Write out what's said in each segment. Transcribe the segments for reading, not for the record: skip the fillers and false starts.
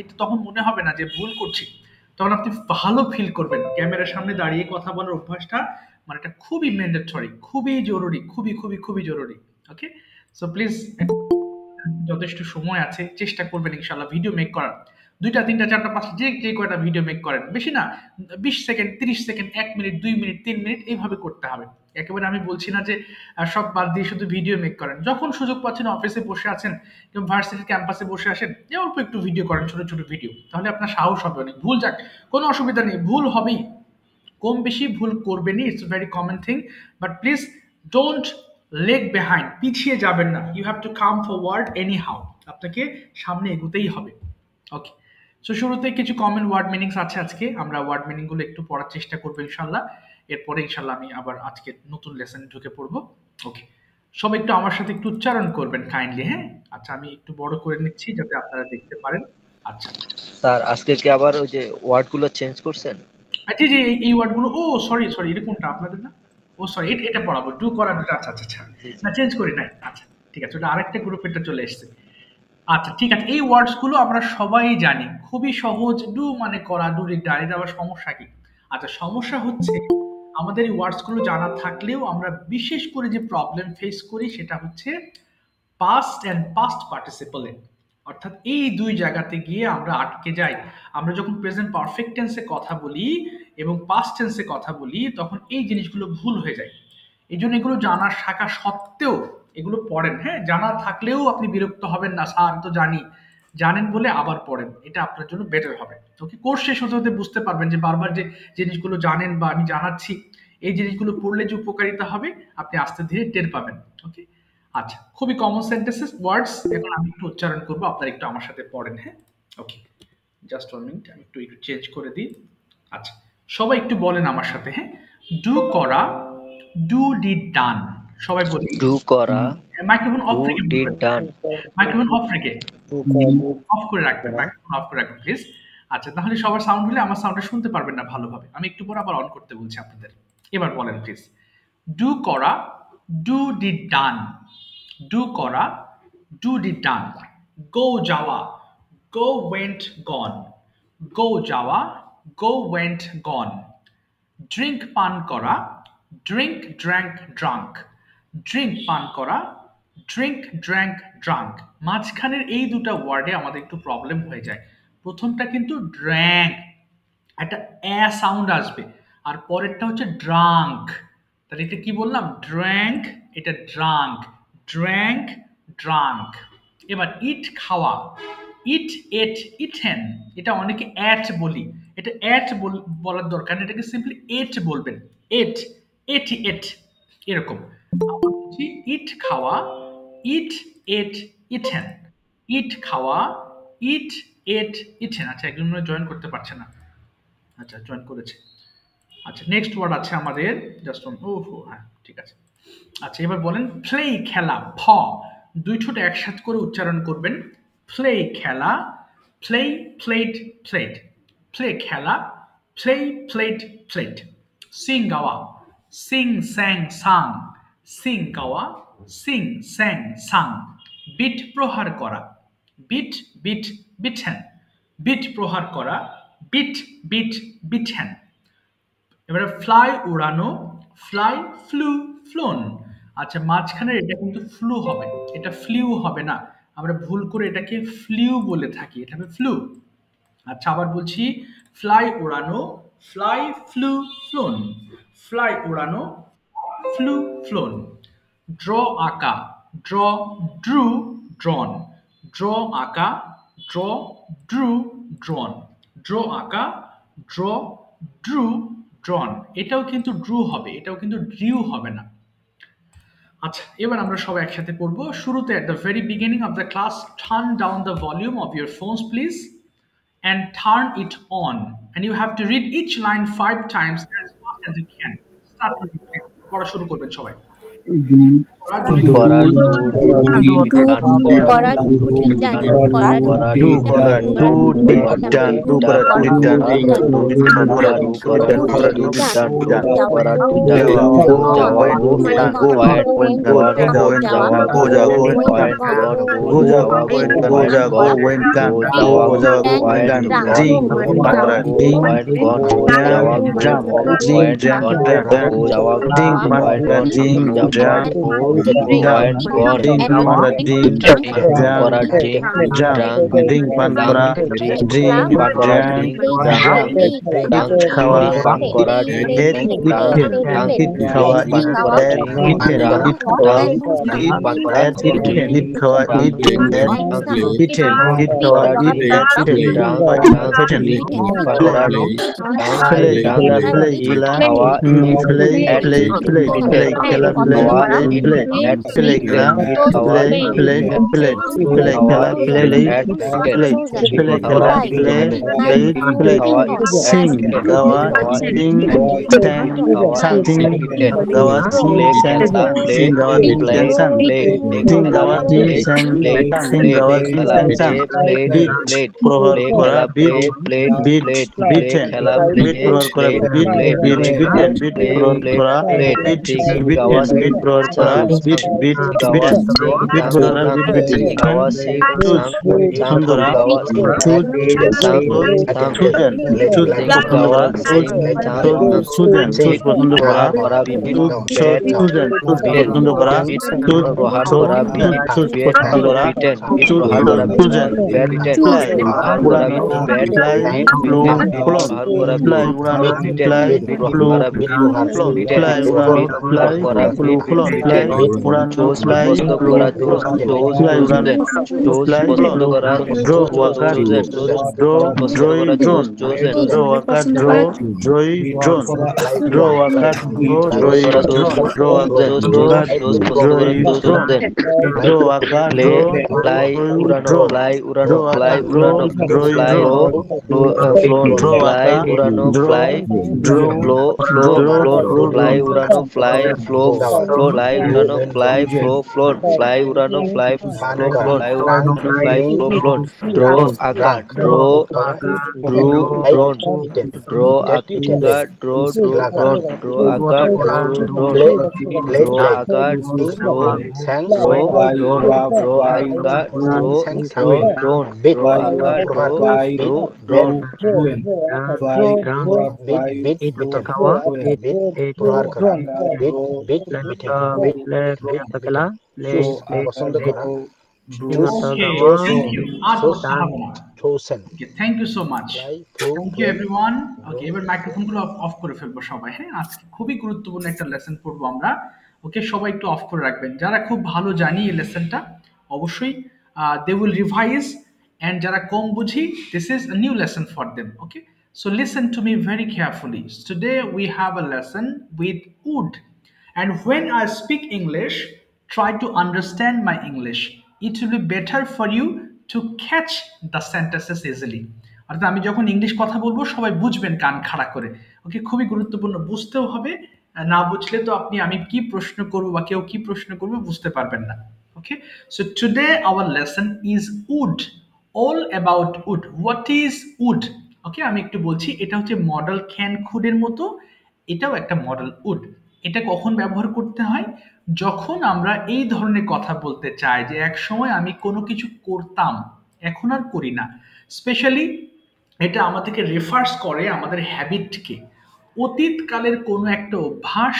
এটা তখন মনে হবে না যে ভুল করছি, তখন আপনি ভালো ফিল করবেন। ক্যামেরার সামনে দাঁড়িয়ে কথা বলার অভ্যাসটা মানে এটা খুবই ম্যান্ডেটরি, খুবই জরুরি, খুবই খুবই খুবই জরুরি। ওকে, সো প্লিজ যথেষ্ট সময় আছে, চেষ্টা করবেন ইনশাল্লাহ ভিডিও মেক করার। 2টা 3টা 4টা 5টা যে কয়টা ভিডিও মেক করেন, বেশি না, 20 second 30 second 1 minute 2 minute 3 minute এইভাবে করতে হবে। একেবারে আমি বলছি না যে সব বাদ দিয়ে শুধু ভিডিও মেক করেন। যখন সুযোগ পাচ্ছেন, অফিসে বসে আছেন কিংবা ভার্সিটির ক্যাম্পাসে বসে আসেন, যে অল্প একটু ভিডিও করেন, ছোট ছোট ভিডিও, তাহলে আপনার সাহস হবে অনেক। ভুল যাক, কোনো অসুবিধা নেই, ভুল হবেই, কম বেশি ভুল করবেনই, it's very common thing. But please don't lag behind, পিছিয়ে যাবেন না, you have to come forward anyhow, আপনাকে সামনে এগোতেই হবে। ওকে, সো শুরুতে কিছু কমন ওয়ার্ড মিনিংস আছে, আজকে আমরা ওয়ার্ড মিনিং গুলো একটু পড়ার চেষ্টা করবো ইনশাল্লাহ। এরপরে ইনশাল্লাহ আমি আবার আজকে নতুন লেসনে ঢুকে পড়বো। ওকে, সবাই একটু আমার সাথে একটু উচ্চারণ করবেন কাইন্ডলি, হ্যাঁ? আচ্ছা, আমি একটু বড় করে নিচ্ছি যাতে আপনারা দেখতে পারেন। আচ্ছা, স্যার আজকে কি আবার ওই যে ওয়ার্ড গুলো চেঞ্জ করছেন? আচ্ছা, জি, এই ওয়ার্ডগুলো, ও সরি সরি, এটা কোনটা আপনাদের না? ও সরি, এটা পড়াবো, ডু করা দুটো, আচ্ছা আচ্ছা আচ্ছা, জি জি। না চেঞ্জ করি নাই, আচ্ছা ঠিক আছে, ওটা আরেকটা গ্রুপ, এটা চলে এসেছে। আচ্ছা ঠিক আছে, এই ওয়ার্ডস গুলো আমরা সবাই জানি, খুবই সহজ। ডু মানে করা, ডু ডান, এটা আবার সমস্যা কি? আচ্ছা, সমস্যা হচ্ছে আমাদের এই ওয়ার্ডস গুলো জানা থাকলেও আমরা বিশেষ করে যে প্রবলেম ফেস করি সেটা হচ্ছে পাস্ট অ্যান্ড পাস্ট পার্টিসিপলে, অর্থাৎ এই দুই জায়গাতে গিয়ে আমরা আটকে যাই। আমরা যখন প্রেজেন্ট পারফেক্ট টেন্সে কথা বলি এবং পাস্ট টেন্সে কথা বলি, তখন এই জিনিসগুলো ভুল হয়ে যায়। এই জন্য এগুলো জানার শাখা সত্ত্বেও এগুলো পড়েন, হ্যাঁ? জানা থাকলেও আপনি বিরক্ত হবেন না, স্যার আমি তো জানি, জানেন বলে আবার পড়েন, এটা আপনার জন্য বেটার হবে। ওকে, কোর্স শেষ হতে হতে বুঝতে পারবেন যে বারবার যে জিনিসগুলো জানেন বা আমি জানাচ্ছি, এই জিনিসগুলো পড়লে যে উপকারিতা হবে আপনি আস্তে ধীরে টের পাবেন। ওকে, আচ্ছা, খুবই কমন সেন্টেন্সেস ওয়ার্ডস, এখন আমি একটু উচ্চারণ করবো, আপনারা একটু আমার সাথে পড়েন, হ্যাঁ? ওকে, জাস্ট 1 মিনিট, আমি একটু একটু চেঞ্জ করে দিই। আচ্ছা, সবাই একটু বলেন আমার সাথে, হ্যাঁ? ডু করা, ডু ডিড ডান, সবাই বলি। ডু করা, মাইক্রোফোন অফ ডু রেখে ডিড বলবেন, ডান। মাইক্রোফোন অফ রেখে, অফ করে রাখবেন, মাইক্রোফোন অফ করে রাখবেন প্লিজ। আচ্ছা, তাহলে সবার সাউন্ড হলে আমার সাউন্ডটা শুনতে পারবেন না ভালোভাবে, আমি একটু পরে আবার অন করতে বলছি আপনাদের। এবার বলেন প্লিজ, ডু করা, ডু ডিড ডান, ডু করা, ডু ডিড ডান। গো যাওয়া, গো ওয়েন্ট গন, গো যাওয়া, গো ওয়েন্ট গন। ড্রিঙ্ক পান করা, ড্রিঙ্ক ড্র্যাঙ্ক ড্রাঙ্ক, ড্রিঙ্ক পান করা, ড্রিঙ্ক ড্র্যাঙ্ক ড্রাঙ্ক। মাঝখানের এই দুটো ওয়ার্ডে আমাদের একটু প্রবলেম হয়ে যায়। প্রথমটা কিন্তু ড্র্যাঙ্ক, একটা অ্যা সাউন্ড আসবে, আর পরেরটা হচ্ছে ড্রাঙ্ক। তাহলে এটা কি বললাম? ড্র্যাঙ্ক, এটা ড্রাঙ্ক, ড্র্যাঙ্ক ড্রাঙ্ক। এবার ইট খাওয়া, ইট এট ইটেন, এটা অনেকে অ্যাট বলি, এটা অ্যাট বলার দরকার নেই, এটাকে সিম্পলি এট বলবেন, এট, এট এট, এরকম। আবার বলছি ইট খাওয়া, ইট এট ইটেন, ইট খাওয়া, ইট এট ইটেন। আচ্ছা, একজন মনে জয়েন করতে পারছে না, আচ্ছা জয়েন করেছে। আচ্ছা, নেক্সট ওয়ার্ড আছে আমাদের, জাস্ট ও, হ্যাঁ ঠিক আছে। আচ্ছা, এবার বলেন প্লে, খেলা, ফ, দুই ঠোঁট একসাথে করে উচ্চারণ করবেন। প্লে খেলা, প্লে প্লেট প্লেট, প্লে খেলা, প্লে প্লেট প্লেট। সিং গাওয়া, সিং স্যাং সাং, সিং গাওয়া, সিং স্যাং সাং। বিট প্রহার করা, বিট বিট বিটেন, বিট প্রহার করা, বিট বিট বিটেন। এবারে ফ্লাই উড়ানো, ফ্লাই ফ্লু ফ্লোন। আচ্ছা, মাঝখানে এটা কিন্তু ফ্লু হবে, এটা ফ্লিউ হবে না, আমরা ভুল করে এটাকে ফ্লিউ বলে থাকি, এটা হবে ফ্লু। আচ্ছা, আবার বলছি, ফ্লাই উড়ানো, ফ্লাই ফ্লু ফ্লোন, ফ্লাই উড়ানো, ফ্লু ফ্লোন। ড্র আঁকা, ড্র ড্রু ড্রন, ড্র আঁকা, ড্র ড্রু ড্রন, ড্র আঁকা, ড্র ড্রু ড্রন। এটাও কিন্তু ড্রু হবে, এটাও কিন্তু ড্রিউ হবে না। আচ্ছা, এবার আমরা সবাই একসাথে পড়বো। শুরুতে at the very beginning of the class, turn down the volume of your phones please and turn it on, and you have to read each line 5 times as fast as you can. Start with it. পড়া শুরু করবেন সবাই। করার দুধ গান করা ঠিক জান করা do kora do did dan do kora did dan do did kora did dan করা dewa go jawa went dan go ahead went go on dan go went jawa go jawa go went dan ahead go on go jawa go went jawa go jawa went dan go go jawa go went ahead dan go on ding go bakra go ding ahead go on go jam jawa jam go ding ahead jam go on dan go jawa ding go ahead go bakra on ding jawa jam go dam ahead go on ding bakra ding jam kora ding jam drang ding pan kora drink ding pan kora jam drink jam drang it kawa pan kora it drink eaten drang it kawa pan it kora at drink eaten drang it kawa drang it pan kora at eaten drink it kawa drang it at eaten it kawa kora it drink at eaten drang kawa drang eaten drink pan kora drang play drang kela play it kela kawa it play at play play eaten play kela play kawa play it play at play kela eaten it kawa play play it play play kawa kela it play at eaten play it play kawa kela play play play kawa it at sing eaten gawa kawa sing at eaten sang kawa sang it sing at eaten gawa sing play sang kela play sing gawa sing play sang sang play sing gawa sing play sang play sing play gawa sing খেলা sang play sang plate beat plate prohar play kora খেলা beat play played beat plate play beaten খেলা beat play prohar kora plate beat plate beat play খেলা beaten beat play prohar plate kora plate beat ঠিক গাওয়া beaten beat prohar সাং kora beat সাং beat গাওয়া beaten Singh beat সাং prohar সাং beat beaten গাওয়া Singh choose সাং সাং sundara গাওয়া choose সাং সাং chosen choose Singh পছন্দ গাওয়া করা Singh choose সাং chosen choose পছন্দ করা প্রহার করা beat choose bat chosen choose beaten পছন্দ করা বিট choose প্রহার choose করা বিট choose ব্যাট পছন্দ করা বিটেন বিট choose প্রহার করা beat chosen bat beaten fly প্রহার করা উড়ানো beat bat fly beat flown beaten beat flown প্রহার করা fly বিট উড়ানো বিটেন fly বিট প্রহার flew করা বিট flown বিটেন fly উড়ানো বিট fly প্রহার করা বিট flown fly বিটেন উড়ানো চোজ fly পছন্দ flew করা চোজ চোজ fly চোজেন উড়ানো চোজ fly পছন্দ flown করা draw আকার চোজেন চোজ draw পছন্দ করা drawing chose drone chosen draw আকার draw drawing drone draw আকার draw চোজ drawing করা chose drone draw chose chose আকার চোজ পছন্দ করা drawing chose drone then draw আকার প্লে draw ফ্লাই drawing উড়ানো drone ফ্লাই উড়ানো draw ফ্লাই আকার draw উড়ানো drawing fly drone flown draw fly আকার উড়ানো draw fly draw flew flew draw flown fly draw উড়ানো ফ্লাই ফ্লো ফ্লো ফ্লাই উড়ানো fly flew flown fly উড়ানো fly flew flown fly উড়ানো fly flew flown draw আকার draw drew drawn draw আকার draw drew drawn draw আকার draw drawn draw আকার draw draw drawn draw আকার draw draw drawn draw আকার draw drew drawn Okay, thank you. আর কথা হবে না। Okay, thank you so much. Thank you everyone. Okay, এবার মাইক্রোফোনগুলো অফ করে ফেলবো সবাই। হ্যাঁ, আজকে খুবই গুরুত্বপূর্ণ একটা লেসন পড়বো আমরা। ওকে, সবাই একটু অফ করে রাখবেন। যারা খুব ভালো জানি এই লেসনটা, অবশ্যই they will revise, and যারা কম বুঝি, this is a new lesson for them. Okay, so listen to me very carefully. Today we have a lesson with would. And when I speak English, try to understand my English. It will be better for you to catch the sentences easily. অর্থাৎ আমি যখন English কথা বলবো সবাই বুঝবেন কান খাড়া করে। ওকে, খুবই গুরুত্বপূর্ণ, বুঝতেও হবে। না বুঝলে তো আমি কি প্রশ্ন করবো বা কেউ কি প্রশ্ন করবে বুঝতে পারবেন না। Okay, so today our lesson is would, all about would. What is would? Okay, আমি একটু বলছি। এটা হচ্ছে মডেল ক্যান খুডের মতো, এটাও একটা মডেল উড। এটা কখন ব্যবহার করতে হয়? যখন আমরা এই ধরনের কথা বলতে চাই যে এক সময় আমি কোনো কিছু করতাম, এখন আর করি না। স্পেশালি এটা আমাদেরকে রেফার্স করে আমাদের হ্যাবিটকে, অতীতকালের কোনো একটা অভ্যাস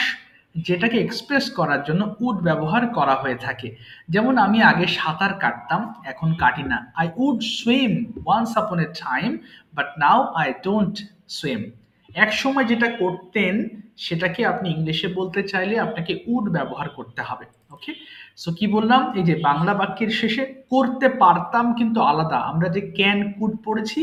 যেটাকে এক্সপ্রেস করার জন্য উড ব্যবহার করা হয়ে থাকে। যেমন আমি আগে সাঁতার কাটতাম, এখন কাটি না। I would swim once upon a time, but now I don't swim. এক সময় যেটা করতেন সেটাকে আপনি ইংলিশে বলতে চাইলে আপনাকে উড ব্যবহার করতে হবে। ওকে, সো কি বললাম? এই যে বাংলা বাক্যের শেষে করতে পারতাম কিন্তু আলাদা। আমরা যে ক্যান কুড পড়েছি,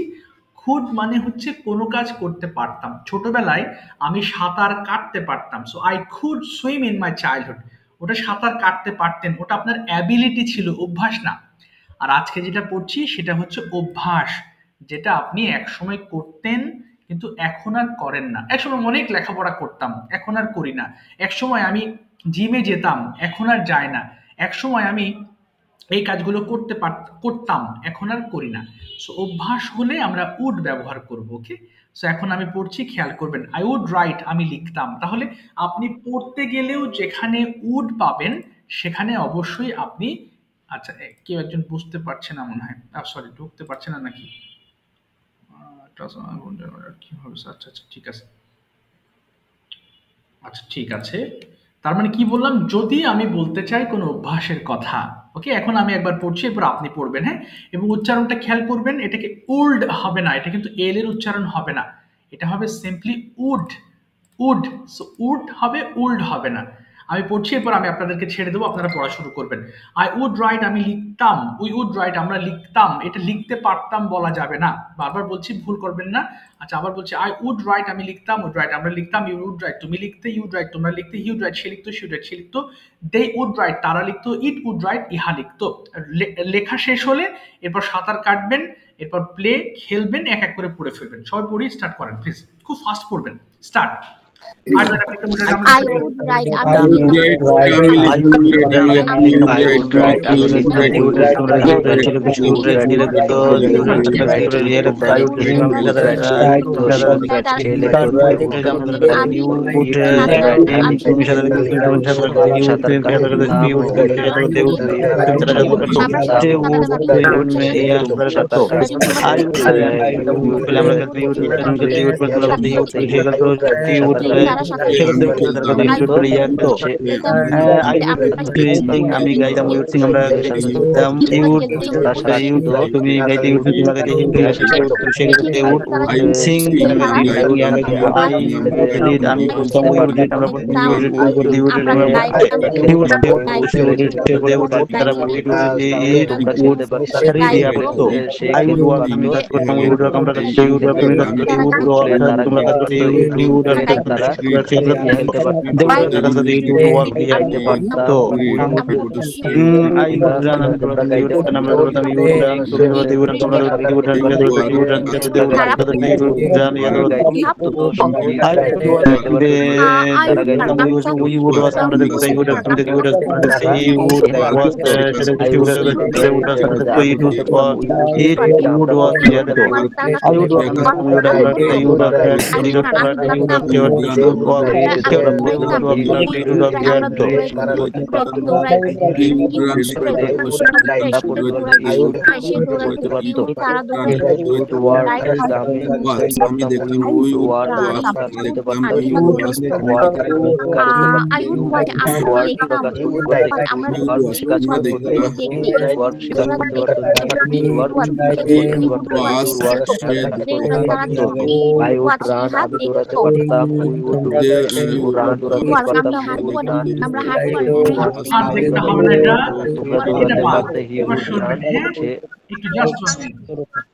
কুড মানে হচ্ছে কোনো কাজ করতে পারতাম। ছোটবেলায় আমি সাঁতার কাটতে পারতাম, so I could swim in my childhood. ওটা সাঁতার কাটতে পারতেন, ওটা আপনার অ্যাবিলিটি ছিল, অভ্যাস না। আর আজকে যেটা পড়ছি সেটা হচ্ছে অভ্যাস, যেটা আপনি একসময় করতেন কিন্তু এখন আর করেন না। একসময় অনেক লেখাপড়া করতাম, এখন আর করি না। একসময় আমি জিমে যেতাম, এখন আর যায় না। একসময় আমি এই কাজগুলো করতাম, এখন আর করি না। সো অভ্যাস হলে আমরা উড ব্যবহার করব। ওকে, সো এখন আমি পড়ছি, খেয়াল করবেন। আই উড রাইট, আমি লিখতাম। তাহলে আপনি পড়তে গেলেও যেখানে উড পাবেন সেখানে অবশ্যই আপনি, আচ্ছা কেউ একজন বুঝতে পারছে না মনে হয়, সরি ঢুকতে পারছে না নাকি, কি হবে? আচ্ছা আচ্ছা ঠিক আছে, আচ্ছা ঠিক আছে। তার মানে কি বললাম, যদি আমি বলতে চাই কোনো অভ্যাসের কথা। ওকে, এখন আমি একবার পড়ছি, এরপর আপনি পড়বেন। হ্যাঁ, এবং উচ্চারণটা খেয়াল করবেন, এটাকে উল্ড হবে না, এটা কিন্তু এল এর উচ্চারণ হবে না, এটা হবে simply would. Would, so would হবে, উল্ড হবে না। আমি পড়ছি, এরপর আমি আপনাদেরকে ছেড়ে দেবো, আপনারা পড়া শুরু করবেন। আই উড রাইট, আমি লিখতাম। উই উড রাইট, আমরা লিখতাম। এটা লিখতে পারতাম বলা যাবে না, বারবার বলছি, ভুল করবেন না। আচ্ছা আবার বলছি, আই উড রাইট, আমি লিখতাম। উড রাইট, আমরা লিখতাম। ইউ উড রাইট, তুমি লিখতে। ইউড রাইট, তোমরা লিখতে। হি উড রাইট, সে লিখতো। সি উড রাইট, সে লিখতো। দে উড রাইট, তারা লিখতো। ইট উড রাইট, ইহা লিখতো। লেখা শেষ হলে এরপর সাঁতার কাটবেন, এরপর প্লে, খেলবেন, এক এক করে পড়ে ফেলবেন। সবাই পড়ি, স্টার্ট করেন প্লিজ, খুব ফাস্ট পড়বেন। স্টার্ট। I would write, আমি আমি গাইতাম, আমরা তুমি গাইতে সিং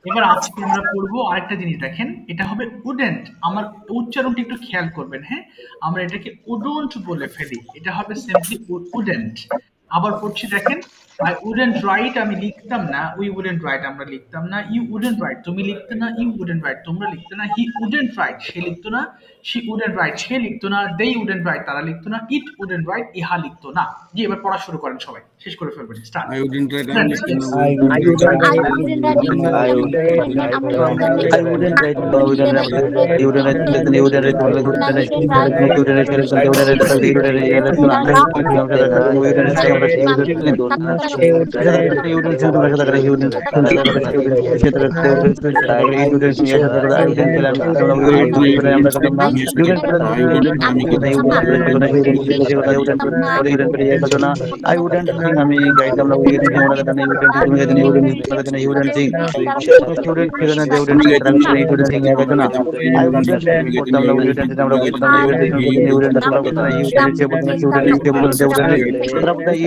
এবার আজকে আমরা পড়বো আরেকটা জিনিস। দেখেন, এটা হবে উডেন্ট। আমার উচ্চারণটা একটু খেয়াল করবেন। হ্যাঁ, আমরা এটাকে উডন্ট বলে ফেলি, এটা হবে সিম্পলি উডেন্ট। আবার পড়ছি, দেখেন, আই উডেন্ট রাইট, আমি লিখতাম না। উই উডেন্ট রাইট, আমরা লিখতাম না। ইউ উডেন্ট রাইট, তুমি লিখতে না। ইউ উডেন্ট রাইট, তোমরা লিখতে না। হি উডেন্ট রাইট, সে লিখতো না। শি উডেন্ট রাইট, সে লিখতো না। দে উডেন্ট রাইট, তারা লিখতো না। ইট উডেন্ট রাইট, ইহা লিখতো না। জি, এবার পড়া শুরু করেন, সবাই শেষ করে ফেলবেন। Start. I wouldn't write. I wouldn't think আমি গাইতাম না, ওই দিন আমরা কথা নেই, তুমি যদি নিউ দিন কথা নেই, ইউ ডোন্ট থিংক স্টুডেন্ট ফিরে না, দেউ ডোন্ট থিংক আমি ইউ ডোন্ট থিংক গাইতাম না। আই উডন্ট করতাম না, ওই দিন আমরা কথা নেই, you don't think you don't কথা না, ইউ ডোন্ট সে বলতে ইউ ডোন্ট সে বলতে দেউ ডোন্ট তারা বলতে ই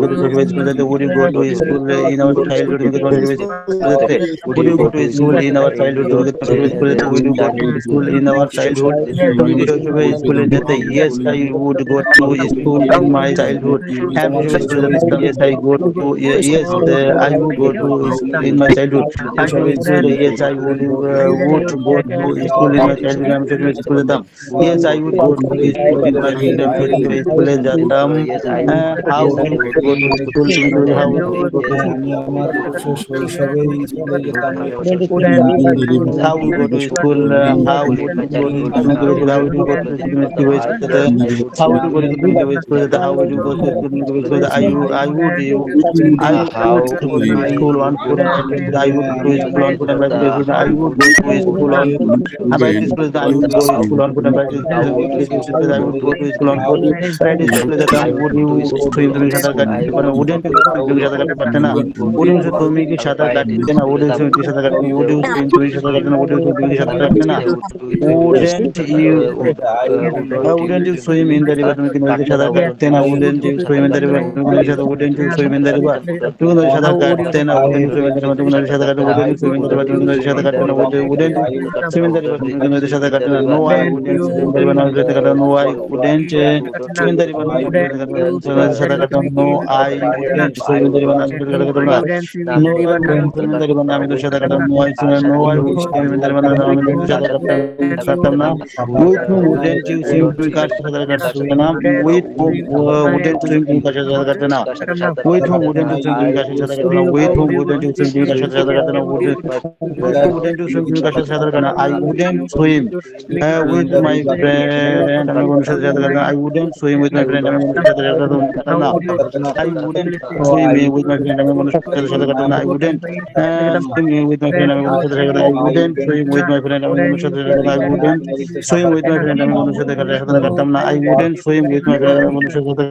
তোমাকে তোমাকে স্কুলে যেতে would you go to school in our childhood তোমাকে তোমাকে স্কুলে যেতে would you go to school in our childhood তোমাকে তোমাকে স্কুলে যেতে would you go to school in our childhood তুমি কি তোমাকে স্কুলে যেতে yes I would go to school in my childhood হ্যাঁ তুমি স্কুলে যেতে yes I go to yes I would go to school in my childhood I would স্কুলে yes I would go to school in my childhood আমি তোমাকে স্কুলে যেতাম yes I would go to school in my childhood আমি স্কুলে যেতাম how would you go to school how would you go to আমি আমার শৈশবে স্কুলে যেতাম how would you go to school how would you go to school how would you go to school how would you go to school how would you go to school I would to school on foot I would to school on foot I would go to school on about school I would go to school on foot about I would go to school on foot right school that I would you swim তুমি সাঁতার কাটতে পারো wouldn't তুমি সাঁতার কাটতে পারতে না wouldn't তুমি কি সাঁতার কাটতে না wouldn't তুমি কি সাঁতার কাটতে would you swim তুমি সাঁতার কাটতে না wouldn't তুমি কি সাঁতার কাটতে না wouldn't you swim in the river তুমি কি নদীতে সাঁতার কাটতে না wouldn't you swim in the river তুমি wouldn't you swim in the river তুমি নদীতে সাঁতার কাটতে না wouldn't you swim in the river তুমি নদীতে সাঁতার কাটতে wouldn't you swim in the river তুমি নদীতে সাঁতার কাটতে না wouldn't you swim in the river তুমি নদীতে সাঁতার কাটতে না no I wouldn't swim in the river নদীতে সাঁতার কাটতে no I wouldn't swim in the river নদীতে সাঁতার কাটতে no I wouldn't swim in the river নদীতে সাঁতার কাটতে না no I wouldn't swim in the river আমি তো সাঁতার কাটতাম no I would swim in the river আমি তো সাঁতার কাটতাম না with whom wouldn't you swim তুমি কার সাথে সাঁতার কাটতে না with whom wouldn't you swim তুমি কার সাথে সাঁতার কাটতে না with whom wouldn't you swim তুমি কার সাথে সাঁতার কাটতে না with whom wouldn't you swim তুমি কার সাথে সাঁতার কাটতে না wouldn't you swim তুমি কার সাথে সাঁতার কাটতে না I wouldn't swim with my friend আমি কোন সাথে সাঁতার কাটতে না I wouldn't swim with my friend আমি কোন সাথে সাঁতার কাটতে না I wouldn't swim with my friend আমি কোন সাথে সাঁতার কাটতে না I wouldn't swim with my friend আমি কোন সাথে সাঁতার কাটতে I wouldn't swim with my friend আমি কোন সাথে সাঁতার কাটতে I wouldn't swim with my friend আমি কোন সাথে সাঁতার কাটতাম না I wouldn't swim with my friend আমি কোন সাথে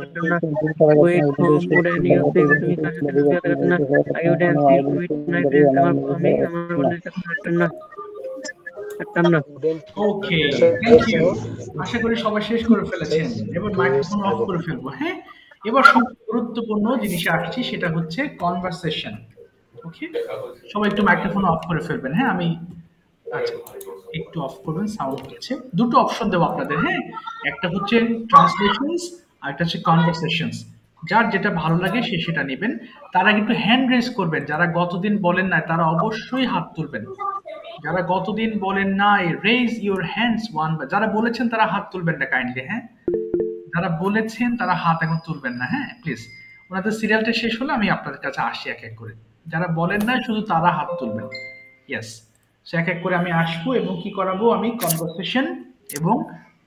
ওকে থ্যাংক ইউ আশা করি সবাই শেষ করে ফেলেছেন এবার মাইক্রোফোন অফ করে ফেলবো হ্যাঁ এবার সব গুরুত্বপূর্ণ জিনিসে আসছি সেটা হচ্ছে কনভারসেশন ওকে সবাই একটু মাইক্রোফোন অফ করে ফেলবেন হ্যাঁ আমি আচ্ছা একটু অফ করবেন সাউন্ড হচ্ছে দুটো অপশন দেবো আপনাদের হ্যাঁ একটা হচ্ছে ট্রান্সলেশনস আর একটা হচ্ছে কনভারসেশনস যার যেটা ভালো লাগে সে সেটা নেবেন তারা কিন্তু হ্যান্ড রেজ করবেন যারা গতদিন বলেন না তারা অবশ্যই হাত তুলবেন যারা গতদিন বলেন নাই রেজ ইউর হ্যান্ডস ওয়ান যারা বলেছেন তারা হাত তুলবেন না কাইন্ডলি হ্যাঁ যারা বলেছেন তারা হাত এখন তুলবেন না হ্যাঁ প্লিজ ওনাদের সিরিয়ালটা শেষ হলে আমি আপনাদের কাছে আসি এক এক করে যারা বলেন না শুধু তারা হাত তুলবেন ইয়েস সো এক এক করে আমি আসবো এবং কি করাবো আমি কনভারসেশন এবং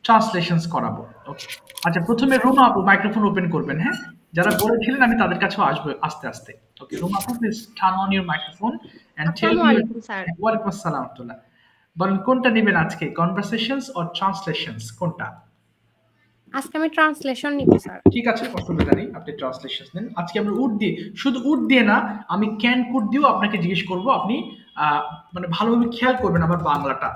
ট্রান্সলেশনস করাবো ওকে আচ্ছা প্রথমে রুমা আপু মাইক্রোফোন ওপেন করবেন হ্যাঁ যারা বলেছিলেন আমি তাদের কাছেও আসবো আস্তে আস্তে ওকে রুমা আপু please turn on your microphone and tell me ওয়ালাইকুম আসসালাম রাহমাতুল্লাহ বলেন কোনটা নেবেন আজকে, কনভারসেশনস অর ট্রান্সলেশনস, কোনটা? আজকে আমি ট্রান্সলেশন নিব স্যার। ঠিক আছে, অসুবিধা নেই, আপনি ট্রান্সলেশন নেন। আজকে আমরা উড দিয়ে, শুধু উড দিয়ে না, আমি ক্যান কুড দিয়েও আপনাকে জিজ্ঞেস করব, আপনি মানে ভালোভাবে খেয়াল করবেন আমার বাংলাটা।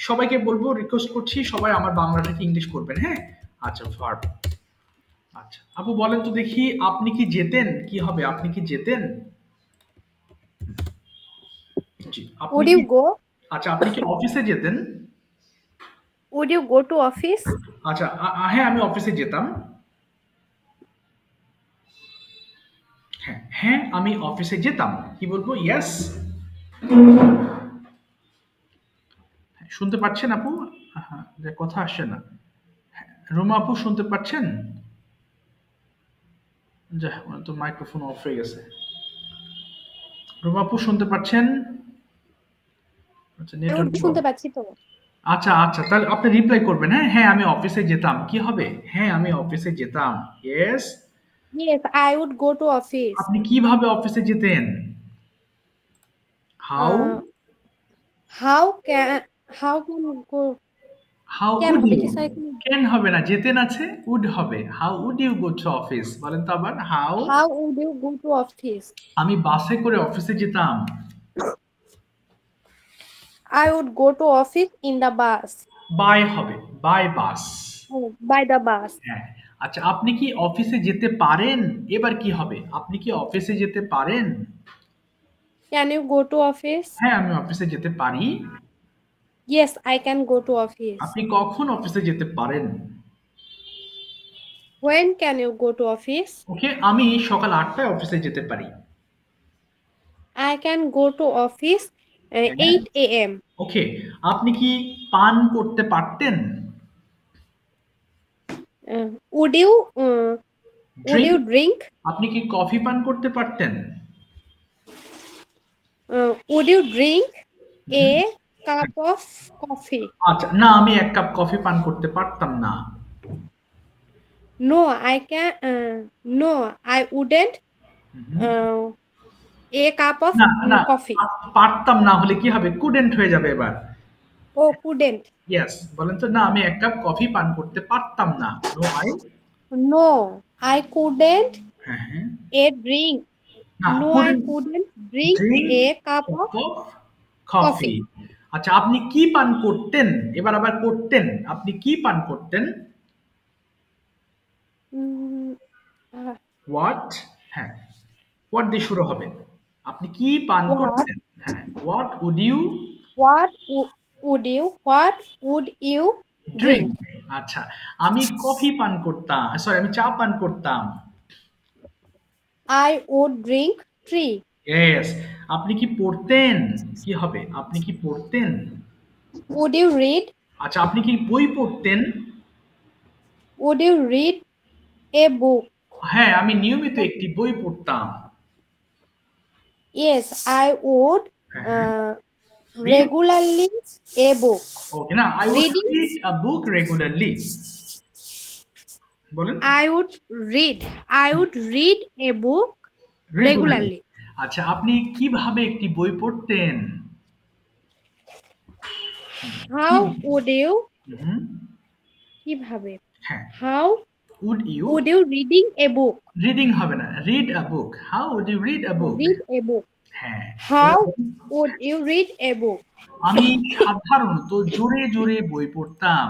সবাইকে বলবো, রিকোয়েস্ট করছি সবাই আমার বাংলাটাকে ইংলিশ করবেন, হ্যাঁ? আচ্ছা, ভার্ব। আচ্ছা আপু বলেন তো দেখি, আপনি কি যেতেন, কি হবে, আপনি কি যেতেন? জি, আপনি Would কি, you go? আচ্ছা আপনি কি অফিসে যেতেন? Would you go to office? আচ্ছা হ্যাঁ আমি অফিসে যেতাম। হ্যাঁ হ্যাঁ আমি অফিসে যেতাম, কি বলবো? ইয়েস। শুনতে পাচ্ছেন আপু? হ্যাঁ, যে কথা আসছে না। রুমা আপু শুনতে পাচ্ছেন? যা, ওনার তো মাইক্রোফোন অফ হয়ে গেছে। রুমা আপু শুনতে পাচ্ছেন? আচ্ছা নেটওয়ার্ক। শুনতে পাচ্ছি তো। আচ্ছা আচ্ছা, তাহলে আপনি রিপ্লাই করবেন, হ্যাঁ হ্যাঁ আমি অফিসে যেতাম, কি হবে? হ্যাঁ আমি অফিসে যেতাম, yes. Yes, I would go to office. আপনি কিভাবে অফিসে যেতেন? How? How can go? How Can would হবে ইউ? কি স্যার? ক্যান হবে না, যেতেন আছে, উড হবে। How would you go to office, বলেন তো আবার। How? How would you go to office? আমি বাসে করে অফিসে যেতাম। I would go to office in the bus. By হবে, by bus. Oh, by the bus. হ্যাঁ। আচ্ছা আপনি কি অফিসে যেতে পারেন, এবার কি হবে? আপনি কি অফিসে যেতে পারেন? Can you go to office? হ্যাঁ আমি অফিসে যেতে পারি। Yes, I can go to office. আপনি কখন অফিসে যেতে পারেন? When can you go to office? ওকে, আমি সকাল 8টায় অফিসে যেতে পারি। I can go to office 8 a.m. ওকে, আপনি কি পান করতে পারতেন? Would you drink? আপনি কি কফি পান করতে পারতেন? Would you drink a cup of coffee? আচ্ছা না, আমি 1 কাপ কফি পান করতে পারতাম না। No, I can. No, I wouldn't. A cup of না না, coffee. পারতাম না হলে কি হবে? কুডেন্ট হয়ে যাবে এবার। Oh, couldn't. ইয়েস, বলেন তো, না আমি 1 কাপ কফি পান করতে পারতাম না। No I. No, I couldn't হ্যাঁ হ্যাঁ। a drink. না, No, I couldn't drink a cup of coffee. আচ্ছা আপনি কি পান করতেন, এবার আবার করতেন, আপনি কি পান করতেন? হোয়াট? হ্যাঁ, হোয়াট দিয়ে শুরু হবে। আপনি কি পান করতেন? হ্যাঁ, what would you? What would you drink? আচ্ছা, আমি কফি পান করতাম, সরি আমি চা পান করতাম। I would drink tea. Yes. আপনি কি পড়তেন, কি হবে? আপনি কি পড়তেন? Would you read? আচ্ছা আপনি কি বই পড়তেন? Would you read a book? হ্যাঁ আমি নিয়মিত একটি বই পড়তাম। Yes, I would regularly a book. ওকে, না I would Reading? read a book regularly. বলেন। I would read a book regularly. আচ্ছা আপনি কিভাবে একটি বই পড়তেন? How would you? হুম, কিভাবে? হ্যাঁ, How would you? would you reading a book? Reading হবে না, read a book. How would you read a book? Read a book. হ্যাঁ। How would you read a book? আমি সাধারণত জোরে জোরে বই পড়তাম।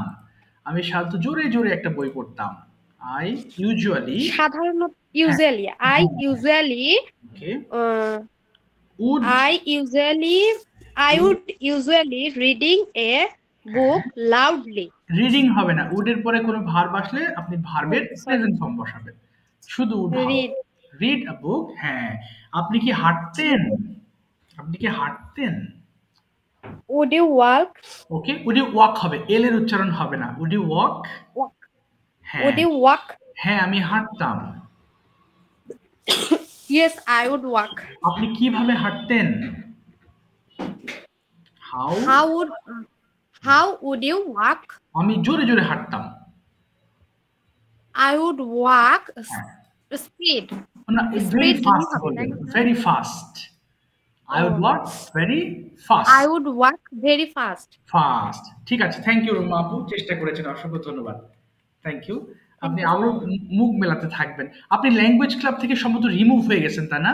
আমি সাধারণত জোরে জোরে একটা বই পড়তাম। I usually সাধারণত I usually okay would usually reading a book loudly. Reading হবে না, উড এর পরে কোনো ভার্ব আসলে আপনি ভার্বের প্রেজেন্ট ফর্ম বসাবেন, শুধু উড হবে। Read. Read a book. হ্যাঁ। আপনি কি হাঁটতেন? আপনি কি হাঁটতেন? Would you walk? Okay, would you walk হবে, এল এর উচ্চারণ হবে না। Would you walk? হ্যাঁ। Would you walk? হ্যাঁ আমি হাঁটতাম। Yes, I would walk. আপনি কিভাবে হাঁটতেন? How? How would you walk? আমি জোরে জোরে হাঁটতাম। I would walk speed. না, ভেরি Speed ফাস্ট হবে, বলবেন, তাই না? Very fast. I would walk very fast. I would walk very fast. Fast. ঠিক আছে, থ্যাংক ইউ রুমা আপু, চেষ্টা করেছেন, অসংখ্য ধন্যবাদ। Thank you. Thank আপনি you, আরো sir. মুখ মেলাতে থাকবেন। আপনি ল্যাঙ্গুয়েজ ক্লাব থেকে সম্ভবত রিমুভ হয়ে গেছেন, তা না?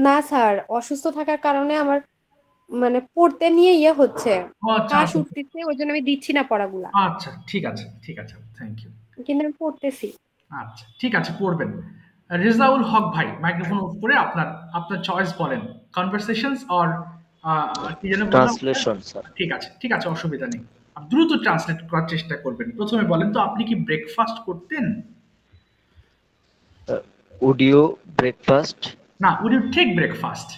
না স্যার, অসুস্থ থাকার কারণে আমার মানে পড়তে নিয়ে ইয়ে হচ্ছে, ও আচ্ছা কাশ আচ্ছা উঠতেছে, ওই জন্য আমি দিচ্ছি না পড়াগুলা, আচ্ছা, ঠিক আছে ঠিক আছে, থ্যাংক ইউ। কিন্তু আমি পড়তেছি। আচ্ছা ঠিক আছে, পড়বেন। রেজাউল হক ভাই, মাইক্রোফোন অফ করে আপনার আপনার চয়েস বলেন, কনভারসেশনস অর কি যেন বললাম? Translation sir. ঠিক আছে ঠিক আছে, অসুবিধা নেই। আপনি দ্রুত ট্রান্সলেট করার চেষ্টা করবেন। প্রথমে বলেন তো, আপনি কি ব্রেকফাস্ট করতেন? Would you breakfast? না, would you take breakfast?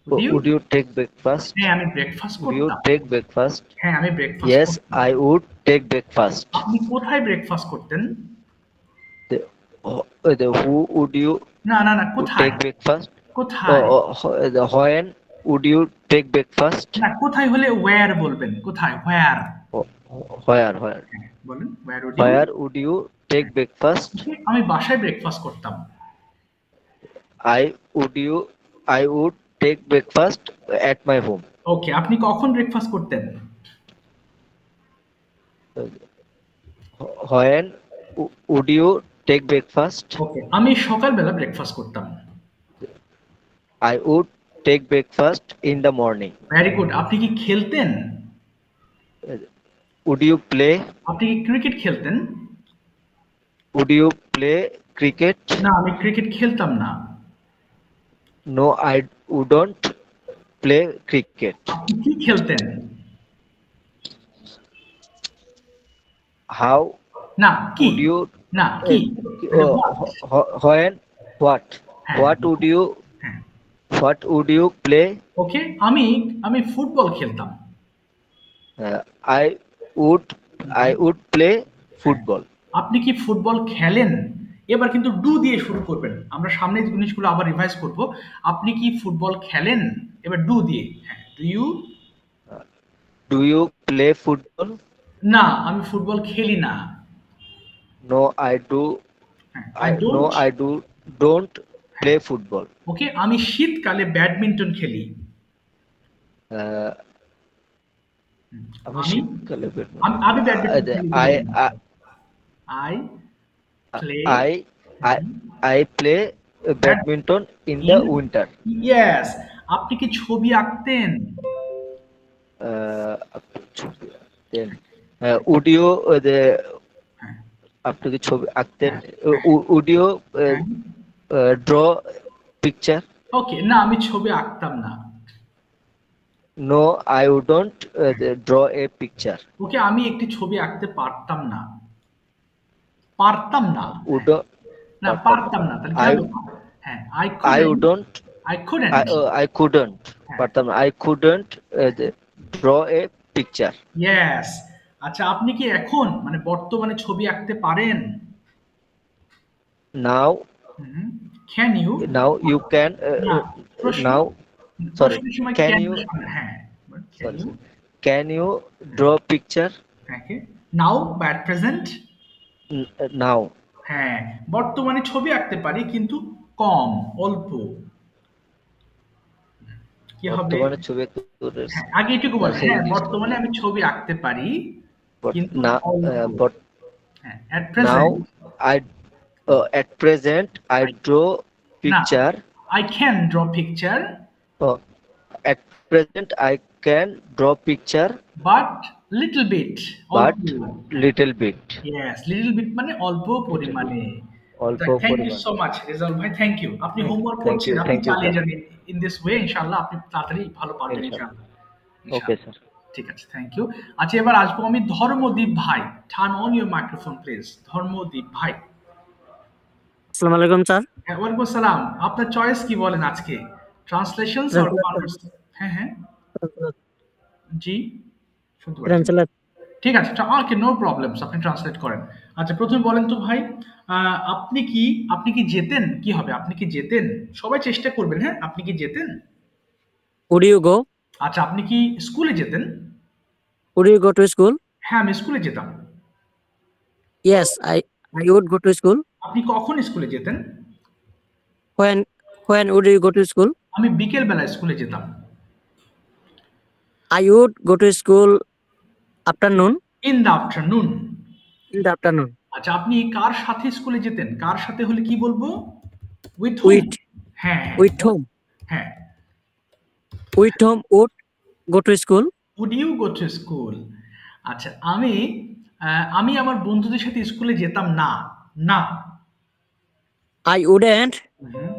Would you take breakfast? হ্যাঁ, আমি ব্রেকফাস্ট Would you করতাম। take breakfast? হ্যাঁ, আমি ব্রেকফাস্ট Yes, করতাম। I would take breakfast. আপনি কোথায় ব্রেকফাস্ট করতেন? Who would you না না না, কোথায়? take breakfast? কোথায়? When would you take breakfast? না, কোথায় হলে ওয়্যার বলবেন, কোথায়, হোয়ার। Where? বলেন, where would Where would you take breakfast? আমি বাসায় ব্রেকফাস্ট করতাম। I would take breakfast at my home. ওকে, আপনি কখন ব্রেকফাস্ট করতেন? When would you take breakfast? ওকে, আমি সকালবেলা ব্রেকফাস্ট করতাম। I would take breakfast in the morning. Very good. আপনি কি খেলতেন? Would you play? আপনি কি ক্রিকেট খেলতেন? Would you play cricket? না, আমি ক্রিকেট খেলতাম না। No, I wouldn't play cricket. আপনি কি খেলতেন? How না, কি? would you? না, কি? When? What? হ্যাঁ। What would you? হ্যাঁ। What would you play? ওকে, আমি ফুটবল খেলতাম। I would play football. আপনি কি ফুটবল খেলেন? এবার কিন্তু ডু দিয়ে শুরু করবেন। আমরা সামনের জিনিসগুলো আবার রিভাইজ করব। আপনি কি ফুটবল খেলেন? এবার ডু দিয়ে। হ্যাঁ, Do you play football? না, আমি ফুটবল খেলি না। No, I do. No, I don't play football. ওকে, আমি শীতকালে ব্যাডমিন্টন খেলি। আমি আমি শীতকালে আমি ব্যাডমিন্টন খেলি। I play. I play badminton in the winter. Yes. আপনি কি ছবি আঁকতেন? Then would you আপনি কি ছবি আঁকতেন? Would you draw picture? ওকে, না, আমি ছবি আঁকতাম না। No, I wouldn't draw a picture. ওকে, আমি একটি ছবি আঁকতে পারতাম না। পারতাম না। না, পারতাম না। তাহলে কি হবে? হ্যাঁ, I wouldn't. I couldn't. I couldn't. পারতাম না। I couldn't draw a picture. Yes. আচ্ছা, আপনি কি এখন মানে বর্তমানে ছবি আঁকতে পারেন? Now Can you? Now you can. Now, sorry. Can you? হ্যাঁ, Sorry. Can you draw picture? Okay. Now by at present? Now. হ্যাঁ, বর্তমানে ছবি আঁকতে পারি কিন্তু কম, অল্প। কি হবে? বর্তমানে ছবি আঁকতে হ্যাঁ, আগে এটুকু বল। হ্যাঁ, বর্তমানে আমি ছবি আঁকতে পারি কিন্তু না, হ্যাঁ, at present. Now at present I draw picture. I can draw picture. At present I can draw picture. But little bit. But little bit. Yes, little bit মানে অল্প পরিমাণে। Thank you so much, Rezaul ভাই, thank you. আপনি homework করছেন, আপনি চালিয়ে যান in this way, ইনশাআল্লাহ আপনি তাড়াতাড়ি ভালো পারবেন ইনশাআল্লাহ। Okay sir. ঠিক আছে, থ্যাংক ইউ। আচ্ছা, এবার আসবো আমি ধর্মদীপ ভাই। Turn on your microphone please, Dharmadip ভাই। আসসালামু আলাইকুম স্যার। ওয়ালাইকুম আসসালাম। আপনার চয়েস কি বলেন আজকে? Translations or conversation? হ্যাঁ, জি, শুনতে পাচ্ছি। ঠিক আছে, ওকে, নো প্রবলেমস, আপনি ট্রান্সলেট করেন। আচ্ছা, প্রথমে বলেন তো ভাই, আপনি কি যেতেন? কি হবে, আপনি কি যেতেন? সবাই চেষ্টা করবেন। হ্যাঁ, আপনি কি যেতেন? Would you go? আচ্ছা, আপনি কি স্কুলে যেতেন? Would you go to school? হ্যাঁ, আমি স্কুলে যেতাম। Yes, I would go to school. আপনি কখন স্কুলে যেতেন? When When would you go to school? আমি বিকেল বেলা স্কুলে যেতাম। I would go to school afternoon. In the afternoon. In the afternoon. আচ্ছা, আপনি কার সাথে স্কুলে যেতেন? কার সাথে হলে কি বলবো? With hmm. With হ্যাঁ with whom? হ্যাঁ। With whom would go to school? Would you go to school? আচ্ছা, আমি আমার বন্ধুদের সাথে স্কুলে যেতাম না। না। I wouldn't hmm.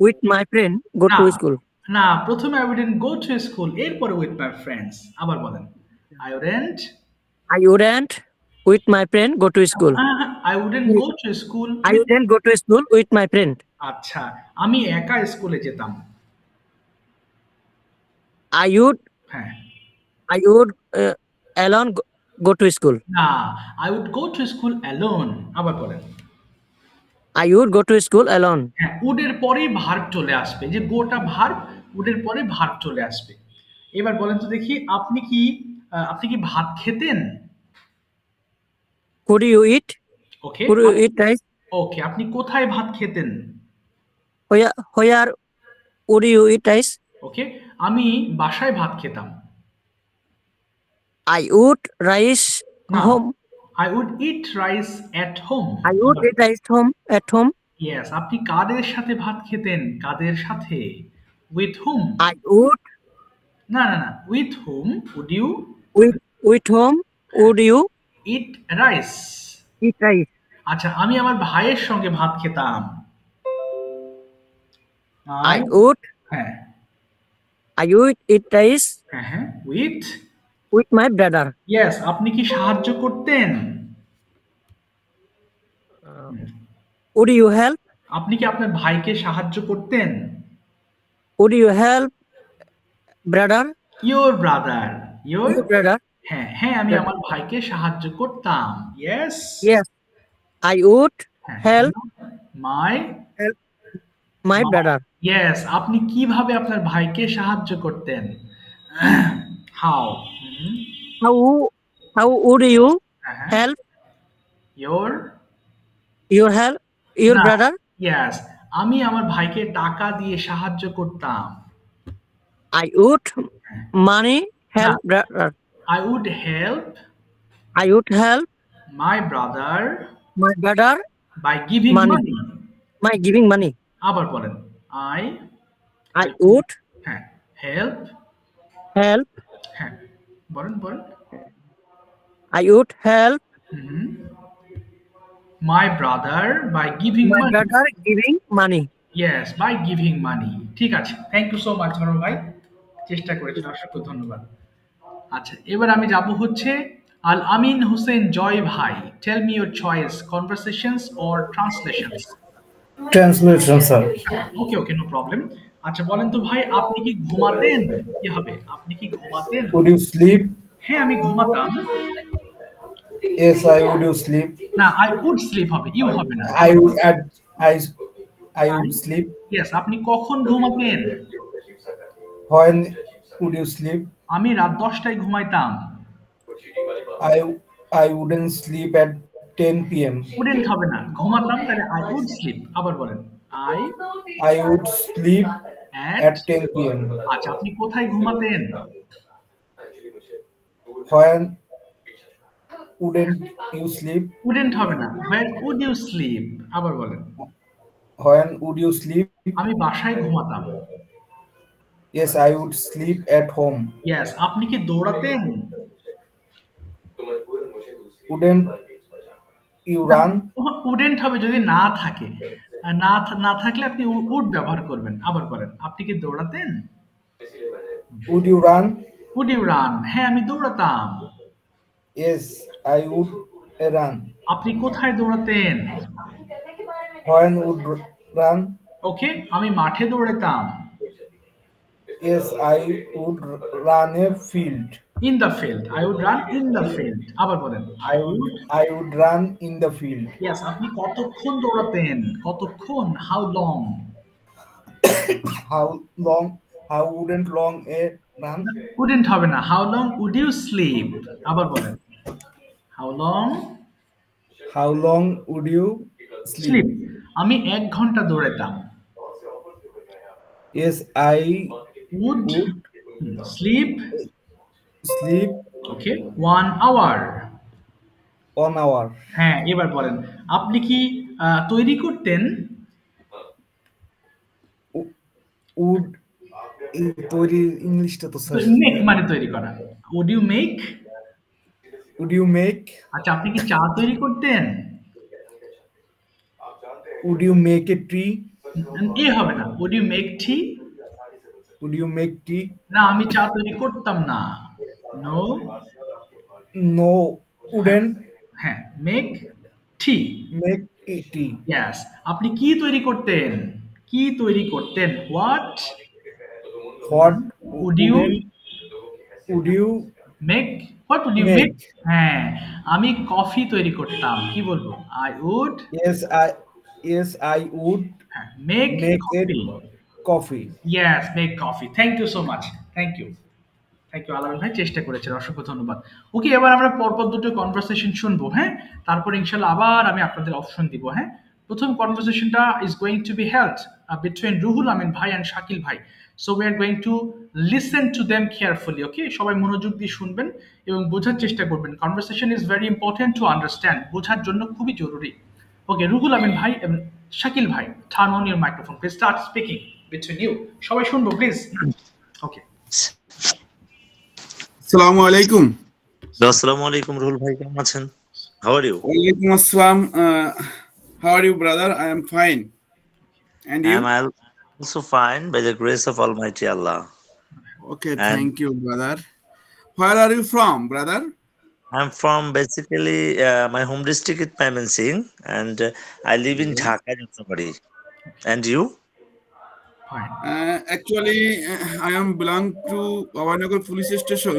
with my friend go না to school. না, প্রথমে I wouldn't go to school, এরপরে উইথ মাই ফ্রেন্ডস। আবার বলেন, I wouldn't I wouldn't with my friend go to school. I wouldn't go to school. I wouldn't go to school with my friend. আচ্ছা, আমি একা স্কুলে যেতাম। I would হ্যাঁ। alone go to school. না, I would go to school alone. আবার বলেন। I would go to school alone. হ্যাঁ, উডের পরেই ভার্ব চলে আসবে, যে গোটা ভার্ব, উডের পরে ভার্ব চলে আসবে। এবার বলেন তো দেখি, আপনি কি ভাত খেতেন? Could you eat? Okay Could you eat rice? ওকে, আপনি কোথায় ভাত খেতেন? Where would you eat rice? ওকে, আমি বাসায় ভাত খেতাম। I would rice না, home. I would eat rice at home. I would eat rice at home. Yes, আপনি কাদের সাথে ভাত খেতেন? কাদের সাথে? With hmm? I would না না না, with whom would you with whom would you eat rice? eat rice? আচ্ছা, আমি আমার ভাইয়ের সঙ্গে ভাত খেতাম। I would হ্যাঁ eat rice হ্যাঁ হ্যাঁ, with. with my brother. Yes, আপনি কি সাহায্য করতেন? Would you help? আপনি কি আপনার ভাইকে সাহায্য করতেন? Would you help brother? Your brother. Your Your brother? হ্যাঁ হ্যাঁ, আমি আমার ভাইকে সাহায্য করতাম। Yes. Yes. I would help my my brother. Yes, আপনি কিভাবে আপনার ভাইকে সাহায্য করতেন? হাউ? How would you হ্যাঁ help ইয়োর your না, brother? ইয়েস, আমি আমার ভাইকে টাকা দিয়ে সাহায্য করতাম। I would money help brother. I would help I would help my brother my brother by giving Money. money. by giving money. আবার বলেন, I would হ্যাঁ help help হ্যাঁ বলেন বলেন I would help hmm, my brother by giving my money. brother giving money. Yes, by giving money. ঠিক আছে, thank you so much ধরো ভাই, চেষ্টা করেছেন, অসংখ্য ধন্যবাদ। আচ্ছা, এবার আমি যাব হচ্ছে আল আমিন হোসেন জয় ভাই। Tell me your choice, conversations or translations? Translation sir. Okay okay, no problem. আচ্ছা, বলেন তো ভাই, আপনি কি ঘুমাতেন? কি হবে, আপনি কি ঘুমাতেন? Would you sleep? হ্যাঁ, আমি ঘুমাতাম। Yes, I would you sleep. না, আই উড স্লিপ হবে, ইউ হবে না। I would I would sleep. Yes, আপনি কখন ঘুমাতেন? When would you sleep? আমি রাত 10টায় ঘুমাইতাম। I wouldn't sleep at 10 p.m. Wouldn't হবে না, ঘুমাতাম, তাহলে আই উড স্লিপ। আবার বলেন, I would sleep at at 10 p.m. আচ্ছা, আপনি কোথায় ঘুমাতেন? When wouldn't you sleep? Wouldn't হবে না, where would you sleep? আবার বলেন, When would you sleep? আমি বাসায় ঘুমাতাম। Yes, I would sleep at home. Yes, আপনি কি দৌড়াতেন? Wouldn't you run? উডেন্ট হবে যদি না থাকে, আর না থাকলে আপনি উড ব্যবহার করবেন। আবার বলেন, আপনি কি দৌড়াতেন? Would you run? Would you run? হ্যাঁ, আমি দৌড়াতাম। Yes, I would run. আপনি কোথায় দৌড়াতেন? When would run? ওকে, আমি মাঠে দৌড়াতাম। Yes, I would run a field. In the field, I would run in the field. আবার বলেন, I would run in the field. Yes, আপনি কতক্ষণ দৌড়াতেন? কতক্ষণ? How long? How wouldn't long a run? Wouldn't হবে না, how long would you sleep? আবার বলেন, how long How long would you sleep? sleep? আমি 1 ঘন্টা দৌড়াতাম। Yes, I would would sleep, sleep okay, 1 hour. 1 hour. হ্যাঁ, এবার বলেন, আপনি কি তৈরি করতেন? Would এই তৈরি ইংলিশটা তো স্যার মেক মানে তৈরি করা। would you make? would you make আচ্ছা, আপনি কি চা তৈরি করতেন? would you make a tea এ হবে না, would you make tea? would you make tea না, আমি চা তৈরি করতাম না। নো, no wouldn't হ্যাঁ, make tea. make a tea yes. আপনি কি তৈরি করতেন? কি তৈরি করতেন? What what would you would you make? What would you make? make হ্যাঁ, আমি কফি তৈরি করতাম। কি বলবো? I would yes I would make make a coffee. coffee yes, make coffee. Thank you so much. Thank you. Thank you Alamin ভাই, চেষ্টা করেছেন, অসংখ্য ধন্যবাদ। ওকে, এবার আমরা পরপর দুটো কনভারসেশন শুনবো, হ্যাঁ? তারপর ইনশাল্লাহ আবার আমি আপনাদের অপশন দিব, হ্যাঁ? প্রথম কনভারসেশনটা is going to be held between Ruhul Amin ভাই অ্যান্ড শাকিল ভাই। So we are going to listen to them carefully, okay? সবাই মনোযোগ দিয়ে শুনবেন এবং বোঝার চেষ্টা করবেন। Conversation is very important to understand, বোঝার জন্য খুবই জরুরি। ওকে, রুহুল আমিন ভাই এবং শাকিল ভাই, turn on your microphone, please start speaking between you. সবাই শুনবো please. Okay. Assalamu alaikum. Assalamu alaikum, Ruhul bhai. কেমন আছেন? How are you? Walaikum assalam. How are you, brother? I am fine. And I you? am also fine by the grace of Almighty Allah. Okay, And thank you, brother. Where are you from, brother? I'm from basically my home district is Mymensingh, and I live in Dhaka, Jattabari. And you? Fine. Actually, I am belong to Bhavanagar Police Station,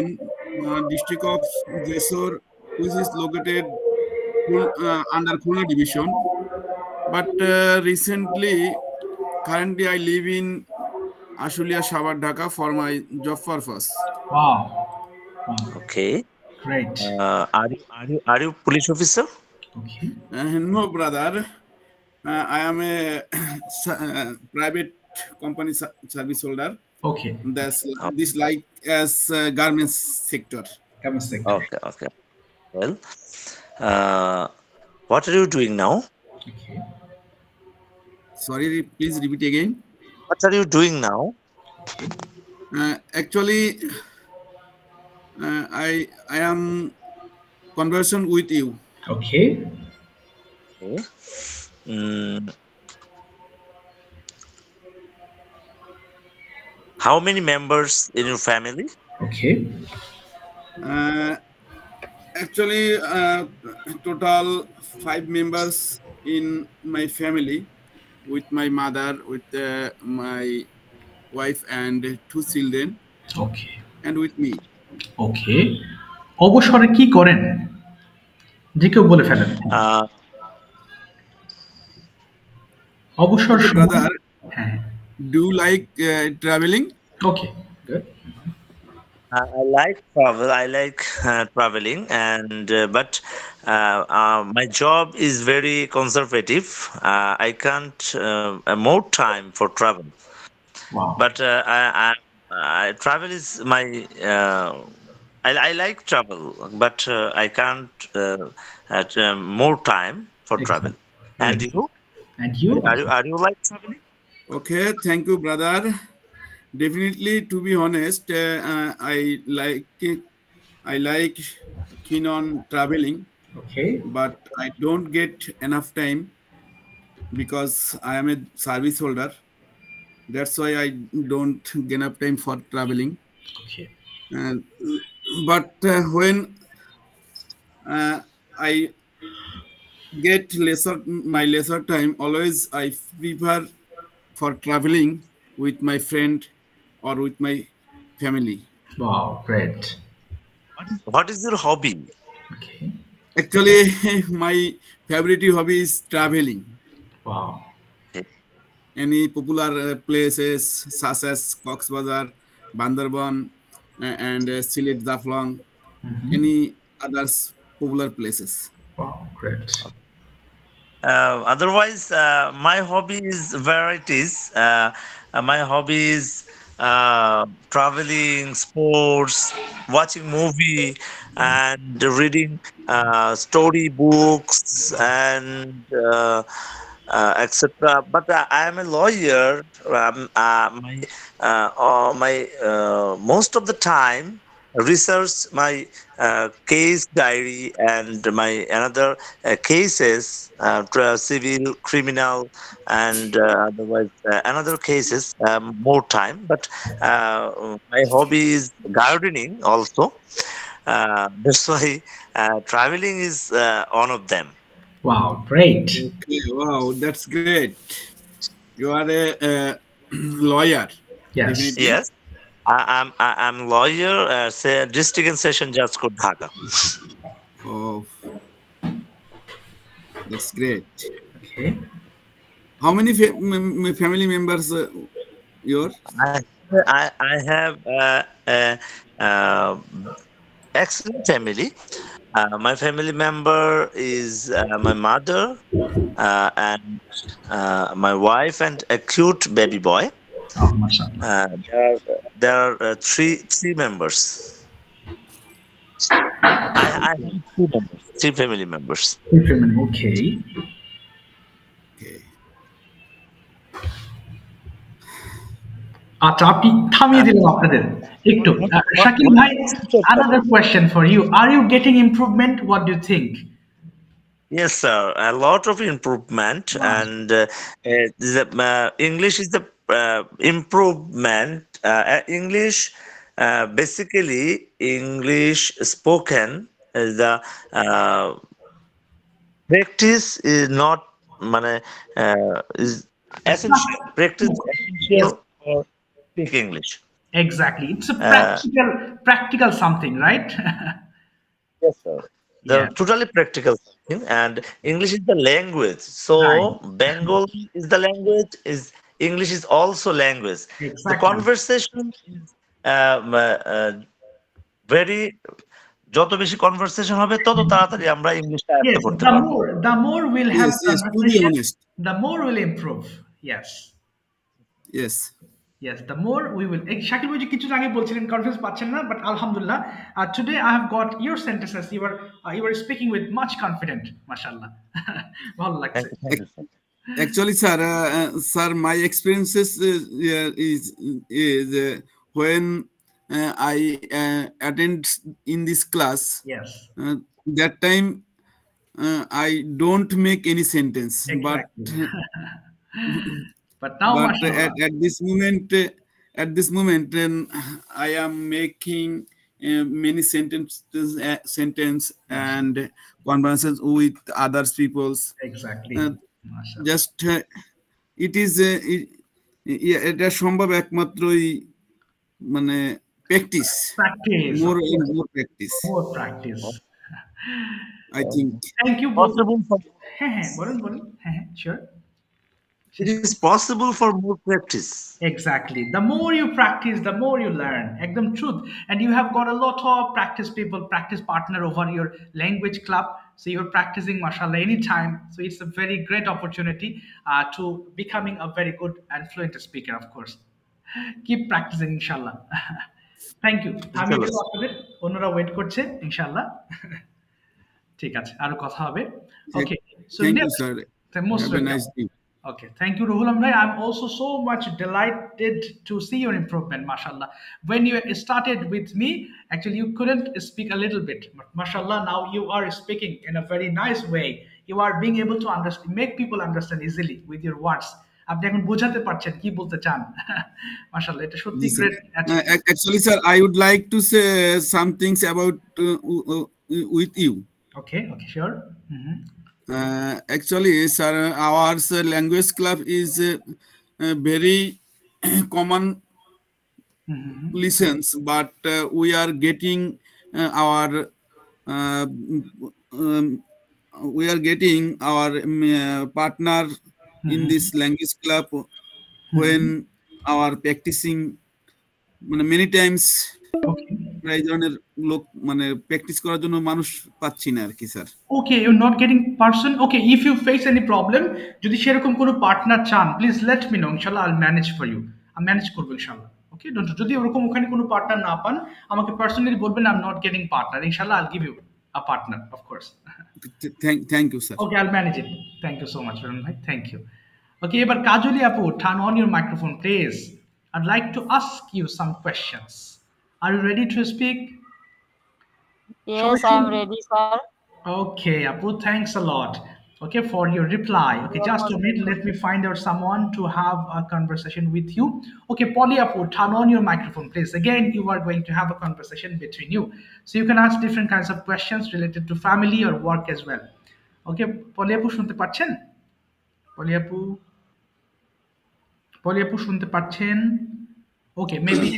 district of Jessore, which is located under Khulna Division. But recently, currently, I live in Ashulia, Shabar, Dhaka for my job purpose. Wow. Okay. Great. Are you police officer? Okay. No, brother. I am a private company service holder. Okay. That's this like as garments sector. Garments sector. Okay. Well, what are you doing now? Okay. Sorry, please repeat again. What are you doing now? Actually, I am conversation with you. Okay. How many members in your family? Okay. Actually, total 5 members in my family, with my mother, with my wife and 2 children. Okay. And with me. Okay. অবসরে কি করেন? যে কেউ বলে ফেলেন। অবসর brother, হ্যাঁ। Do you like traveling? Okay. Good. I like travel. I like traveling, and but my job is very conservative. I can't more time for travel. Wow. But I travel is my. I like travel, but I can't more time for travel. And you? And you? Are you like traveling? Okay, thank you, brother. Definitely, to be honest, I like keen on traveling. Okay. But I don't get enough time because I am a service holder. That's why I don't get enough time for traveling. Okay. But when I get my lesser time, always I prefer for traveling with my friend or with my family. Wow, great. What is your hobby? Okay. Actually, my favorite hobby is traveling. Wow. Any popular places such as Cox's Bazar, Bandarban, and Sylhet Zaflong, any others popular places. Wow, great. Otherwise, my hobby is varieties. My hobby is traveling, sports, watching movie, and reading story books and etc. But I am a lawyer. Most of the time research my case diary and my another cases, civil, criminal, and otherwise another cases more time. But my hobby is gardening also. That's why traveling is one of them. Wow, great. Okay, wow, that's great. You are a lawyer. Yes. Definitely. Yes. I'm lawyer, say district and session judge court Dhaka. Oh, that's great. Okay. How many family members yours? I have excellent family. My family member is my mother and my wife and a cute baby boy. Oh, mashallah. There are three members. I have three family members. Okay. Okay. আচ্ছা আপনি থামিয়ে দিলাম আপনাদের একটু শাকিল ভাই another question for you, are you getting improvement, what do you think? Yes, sir. A lot of improvement, and English is the improvement. English, basically, English spoken is the practice is not is essential. Practice is essential for speak English. Exactly, it's a practical something, right? Yes, sir. The totally practical thing, and English is the language. So Bengali is the language. Is English is also language. Exactly. The conversation is very. যত বেশি conversation হবে তত তাড়াতাড়ি আমরা ইংলিশটা আয়ত্ত করতে পারবো। The more we'll have Yes, to be honest. the more we'll improve. Yes. Yes, the more we will. Shakil bhai কিছু আগে বলছিলেন কনফিডেন্স পাচ্ছেন না, but alhamdulillah today I have got your sentences. You are speaking with much confident, mashallah. ভালো লাগছে. Actually, sir, my experiences is when I attend in this class. Yes. That time I don't make any sentence, exactly. But now, at this moment, I am making many sentence and conversations with others peoples. Exactly. Just it is এটা সম্ভব একমাত্রই মানে practice. More practice. More practice. I think. Thank you. Possible for. বলুন sure. It is possible for more practice. Exactly. The more you practice, the more you learn. Ekdam truth. And you have got a lot of practice people, practice partner over your language club. So you're practicing, mashallah, anytime. So it's a very great opportunity to becoming a very good and fluent speaker, of course. Keep practicing, inshallah. Thank you. আমি আপনাদের অন্যরা wait করছে ইনশাআল্লাহ ঠিক আছে আরো কথা হবে okay so thank you sir have a nice day. Okay, thank you, Ruhulam Bhai. I'm also so much delighted to see your improvement, mashallah. When you started with me, actually you couldn't speak a little bit, but mashallah, now you are speaking in a very nice way. You are being able to understand, make people understand easily with your words. আপনি এখন বোঝাতে পারছেন কি বলতে চান মাশাআল্লাহ এটা সত্যি great actually sir I would like to say some things about with you. Okay, sure. Actually sir our language club is very common lessons, but we are getting our partner in this language club when our practicing many times আমরা এই ধরনের লোক মানে practice করার জন্য মানুষ পাচ্ছি না আর কি sir. Okay, you're not getting person. Okay, if you face any problem, যদি সেরকম কোনো পার্টনার চান, প্লিজ লেট মি নো, ইনশাআল্লাহ আইল ম্যানেজ ফর ইউ। আমি ম্যানেজ করবো ইনশাআল্লাহ। ওকে, যদি ওরকম ওখানে কোনো পার্টনার না পান, আমাকে পার্সোনালি বলবেন I am not getting partner, ইনশাআল্লাহ I'll give you a partner, of course. Thank you sir. Okay, I'll manage it. Thank you so much, Varun bhai. Thank you. Okay, এবার কাজলি আপু, turn on your microphone, please. I'd like to ask you some questions. Are you ready to speak? Yes, I am ready, sir. Okay, Apu, thanks a lot. Okay, for your reply. Okay, just a minute. Let me find out someone to have a conversation with you. Okay, Polly Apu, turn on your microphone, please. Again, you are going to have a conversation between you. So you can ask different kinds of questions related to family or work as well. Okay, Polly Apu, শুনতে পাচ্ছেন? Polly Apu? Polly Apu, শুনতে পাচ্ছেন? Okay, maybe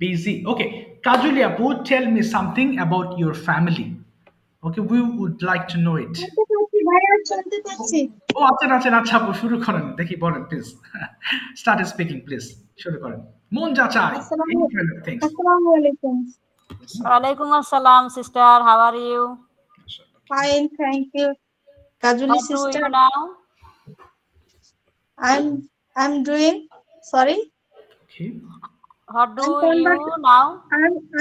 busy. Okay, Kajuli Apu, tell me something about your family. Okay, we would like to know it. ও আচ্ছা আপু শুরু করেন, দেখি বলেন প্লিজ। স্টার্ট স্পিকিং প্লিজ, শুরু করেন। মন যা চায়। Assalamualaikum. Walaikum assalam, sister. How are you? Fine, thank you. Kajuli What do sister, you now? I'm doing. Sorry, Okay, What do I'm you now?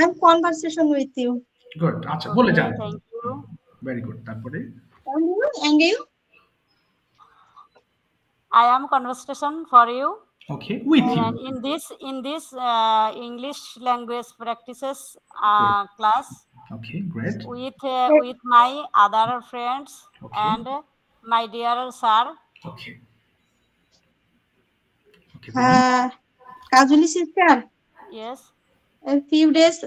I'm conversation with you. Good. আচ্ছা বলে Okay, যান। thank you. Very good. তারপরে And you? I am conversation for you. Okay, with you. And in this English language practices class okay, great. with my other friends Okay. and my dear sir. Okay, okay. Kajuli sister, Yes. a few days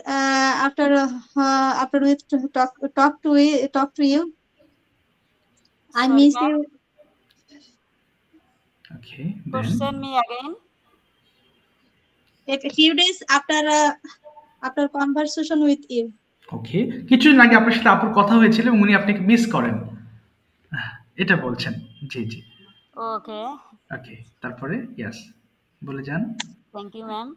after we talk to you, I Sorry, miss ma'am. you. Okay, Question me again. A few days after conversation with you. ওকে, কিছুদিন আগে আপনার সাথে আপুর কথা হয়েছিল এবং উনি আপনাকে মিস করেন, এটা বলছেন। জি জি। Okay. ওকে, তারপরে ইয়েস, বলে যান। Thank you, ma'am.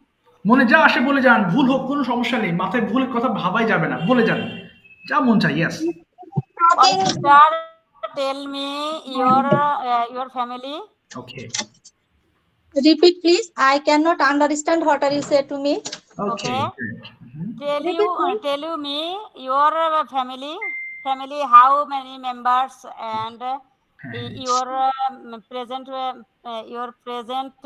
মনে যা আসে বলে যান, ভুল হোক কোনো সমস্যা নেই, মাথায় ভুলের কথা ভাবাই যাবে না, বলে যান যা মন চাই। Yes. One sister, tell me your family. Okay, Repeat, please. I cannot understand what are you say to me. Okay, Okay. Great. Tell you me your family, how many members, and your present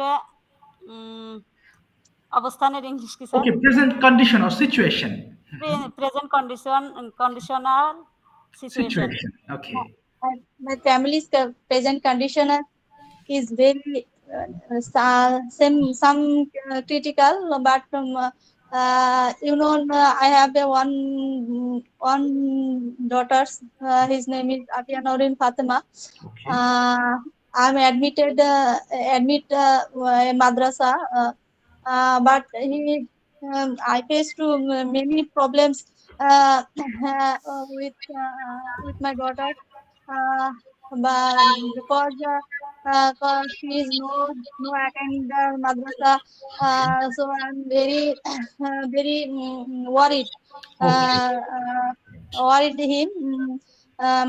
অবস্থানের English কি sir? Okay, present condition or situation. Present conditional situation. Okay, My family's present condition is very some critical, but I have one daughter. His name is Afia Naurin Fatima. Okay, I'm admitted madrasa, but I faced many problems with my daughter, but because she is no attend the madrasa, so I'm very worried. Worried him.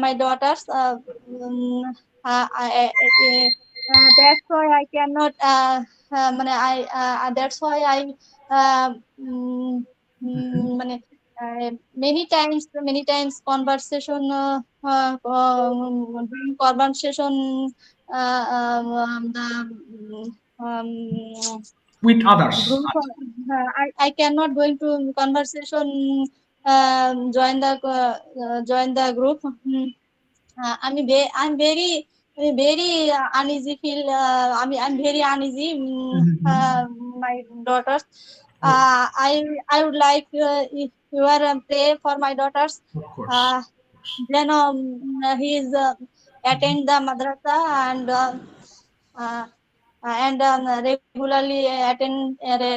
My daughters. That's why I cannot. That's why I. Many times conversation during conversation with others. group, I cannot go into conversation, join the group. I'm very uneasy feel. I'm very uneasy. My daughters. I would like if you are pray for my daughters. Of course. Then he is attend the madrasa and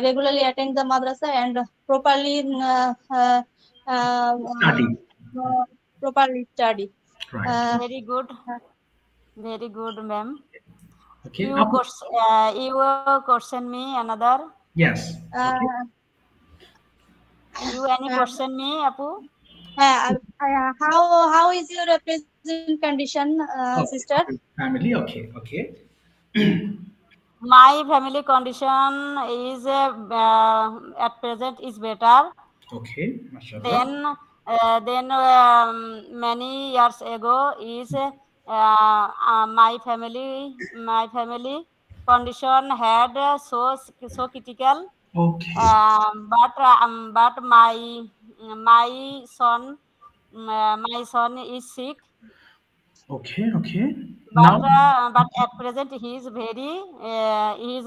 regularly attend the madrasa and properly study. Right. Very good, ma'am. Okay. You question me another. Yes. Okay. You any question me, Apu? How is your present condition, sister? Family, okay. My family condition is at present is better. Okay, mashallah. Then many years ago is my family condition had so critical. Okay. But my son is sick. Okay. But Now, but at present he is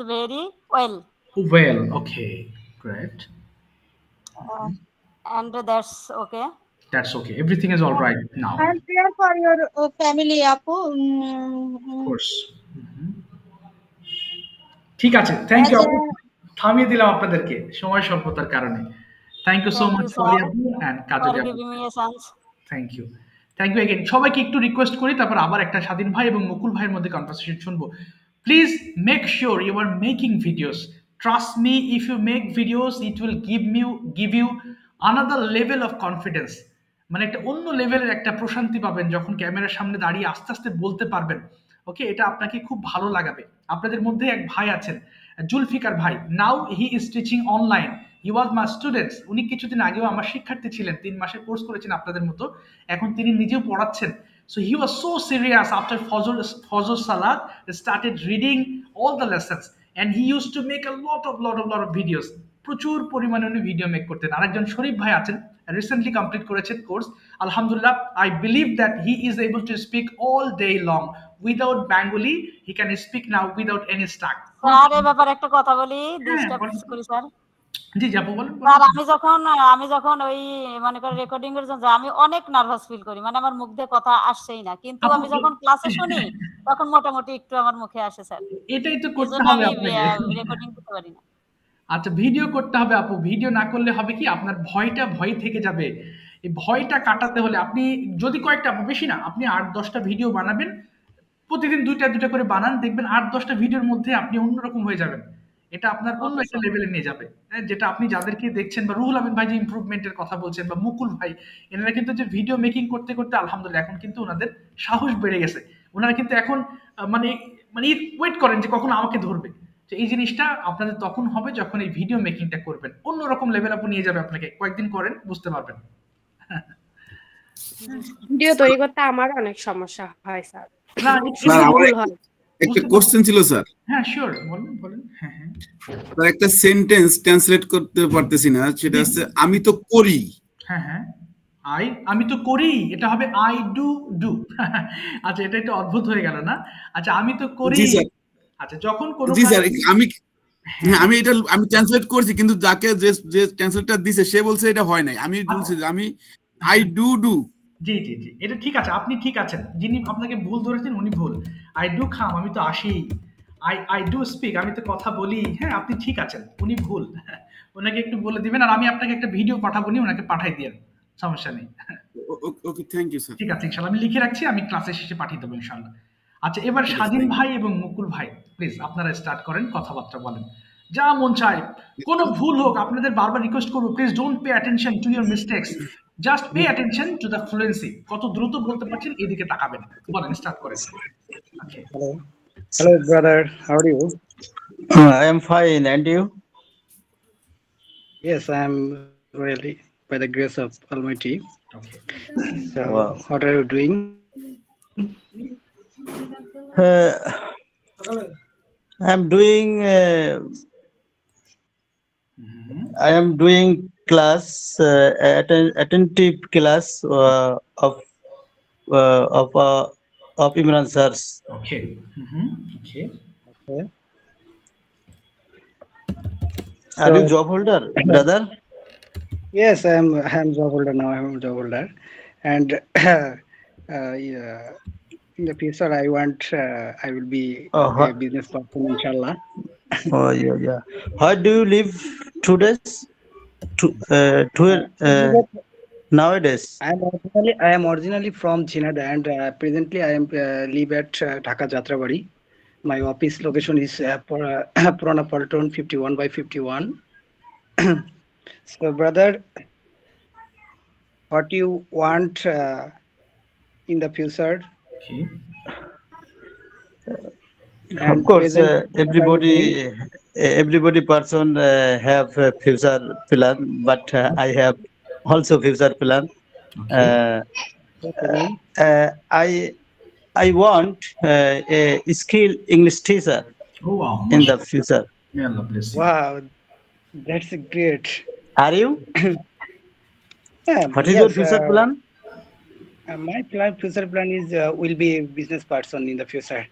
very well. well, okay, great. And that's okay. That's okay. Everything is all right now. And prayer for your family, Apu. Of course. ঠিক আছে, thank you. থামিয়ে দিলাম আপনাদেরকে সময় স্বল্পতার কারণে। Thank you so much for Kajal আপু। Thank you again. সবাইকে একটু রিকোয়েস্ট করি, তারপর আবার একটা স্বাধীন ভাই এবং মুকুল ভাইয়ের মধ্যে কনভারসেশন শুনবো। Please make sure you are making videos. Trust me, if you make videos it will give you another level of confidence. মানে একটা অন্য লেভেলের একটা প্রশান্তি পাবেন যখন ক্যামেরার সামনে দাঁড়িয়ে আস্তে আস্তে বলতে পারবেন। ওকে, এটা আপনাকে খুব ভালো লাগাবে। আপনাদের মধ্যে এক ভাই আছেন, জুলফিকার ভাই, now he is teaching online. He was my students. উনি কিছুদিন আগেও আমার শিক্ষার্থী ছিলেন, 3 মাসের কোর্স করেছেন আপনাদের মতো, এখন তিনি নিজেও পড়াচ্ছেন। So he was so serious after Fajr Salat, started reading all the lessons and he used to make a lot of videos. প্রচুর পরিমাণে উনি ভিডিও মেক করতেন। আরেকজন শরীফ ভাই আছেন, রিসেন্টলি কমপ্লিট করেছেন কোর্স, আলহামদুলিল্লাহ। I believe that he is able to speak all day long without Bengali. He can speak now without any stuck. Sir এই ব্যাপারে একটা কথা বলি, ডিস্টার্ব করি স্যার। জি আপু বলেন। স্যার আমি যখন ওই মনে করেন রেকর্ডিং এর জন্য আমি অনেক নার্ভাস ফিল করি, মানে আমার মুখ দিয়ে কথা আসছেই না, কিন্তু আমি যখন ক্লাসে শুনি তখন মোটামুটি একটু আমার মুখে আসে স্যার। এটাই তো করতে হবে আপনাকে, রেকর্ডিং করতে পারি না। আচ্ছা, ভিডিও করতে হবে আপু। ভিডিও না করলে হবে কি, আপনার ভয় থেকে যাবে। এই ভয়টা কাটাতে হলে আপনি যদি কয়েকটা, বেশি না, আপনি 8-10টা ভিডিও বানাবেন, প্রতিদিন 2টা করে বানান, দেখবেন 8-10টা ভিডিওর মধ্যে আপনি অন্যরকম হয়ে যাবেন। এটা আপনার অন্য একটা লেভেলে নিয়ে যাবে। যেটা আপনি যাদেরকে দেখছেন, বা রুহুল আমিন ভাই যে ইমপ্রুভমেন্টের কথা বলছেন, বা মুকুল ভাই, এনারা কিন্তু যে ভিডিও মেকিং করতে করতে আলহামদুলিল্লাহ এখন কিন্তু ওনাদের সাহস বেড়ে গেছে। ওনারা কিন্তু এখন মানে ওয়েট করেন যে কখন আমাকে ধরবে। তো এই জিনিসটা আপনাদের তখন হবে যখন এই ভিডিও মেকিংটা করবেন, অন্যরকম লেভেল আপনি নিয়ে যাবে আপনাকে। কয়েকদিন করেন, বুঝতে পারবেন। ভিডিও তৈরি করতে আমার অনেক সমস্যা হয় স্যার। না, একটা কোশ্চেন ছিল স্যার। হ্যাঁ শিওর, বলেন। হ্যাঁ স্যার, একটা সেন্টেন্স ট্রান্সলেট করতে পারতেছি না, সেটা হচ্ছে আমি তো করি। হ্যাঁ আমি তো করি, এটা হবে আই ডু। আচ্ছা, এটা একটু অদ্ভুত হয়ে গেল না? আচ্ছা, আমি তো করি। আচ্ছা, যখন কোনো জি স্যার, আমি এটা ট্রান্সলেট করছি, কিন্তু যাকে যে ট্রান্সলেটর দিছে সে বলছে এটা হয় নাই। আমি বলছি আমি আই ডু। জি এটা ঠিক আছে, আপনি ঠিক আছেন। যিনি আপনাকে ভুল ধরেছেন উনি ভুল। আই ডু খাম, আমি তো আসি। আই ডু স্পিক, আমি তো কথা বলি। হ্যাঁ, আপনি ঠিক আছেন, উনি ভুল। ওনাকে একটু বলে দিবেন, আর আমি আপনাকে একটা ভিডিও পাঠাবো, ওনাকে পাঠাই দিয়েন, সমস্যা নেই। ওকে, থ্যাংক ইউ স্যার। ঠিক আছে, ইনশাআল্লাহ আমি লিখে রাখছি, আমি ক্লাসে শেষে পাঠিয়ে দেবো ইনশাআল্লাহ। আচ্ছা, এবার স্বাধীন ভাই এবং মুকুল ভাই, প্লিজ আপনারা স্টার্ট করেন, কথাবার্তা বলেন, যা মন চায়। কোনো ভুল হোক, আপনাদের বারবার রিকোয়েস্ট করবো, please don't pay attention to your mistakes, just pay attention to the fluency. কত দ্রুত বলতে পারছেন এদিকে তাকাবেন। বলেন, স্টার্ট করেন। Hello brother, how are you? I am fine, and you? Yes, I am really, by the grace of Almighty. Okay. So, what are you doing? I am doing class, attentive class of Imran sirs. Okay. Okay. Are you job holder, brother? Yes, I am job holder now. I am a job holder, and in the future, I will be a business person, inshallah. Oh yeah. How do you live nowadays? I am originally from Chinada, and presently I am live at Dhaka Jatrabari. My office location is Purana Palton 51/51. So, brother, what you want in the future Okay. and Of course, present? What are you doing? everybody person have a future plan, but I have also future plan. Okay. Okay. I want a skilled English teacher Oh wow, in the mashallah. future. May Allah bless you. Wow, that's great. Are you? What is your Yes, future plan? my future plan is will be a business person in the future.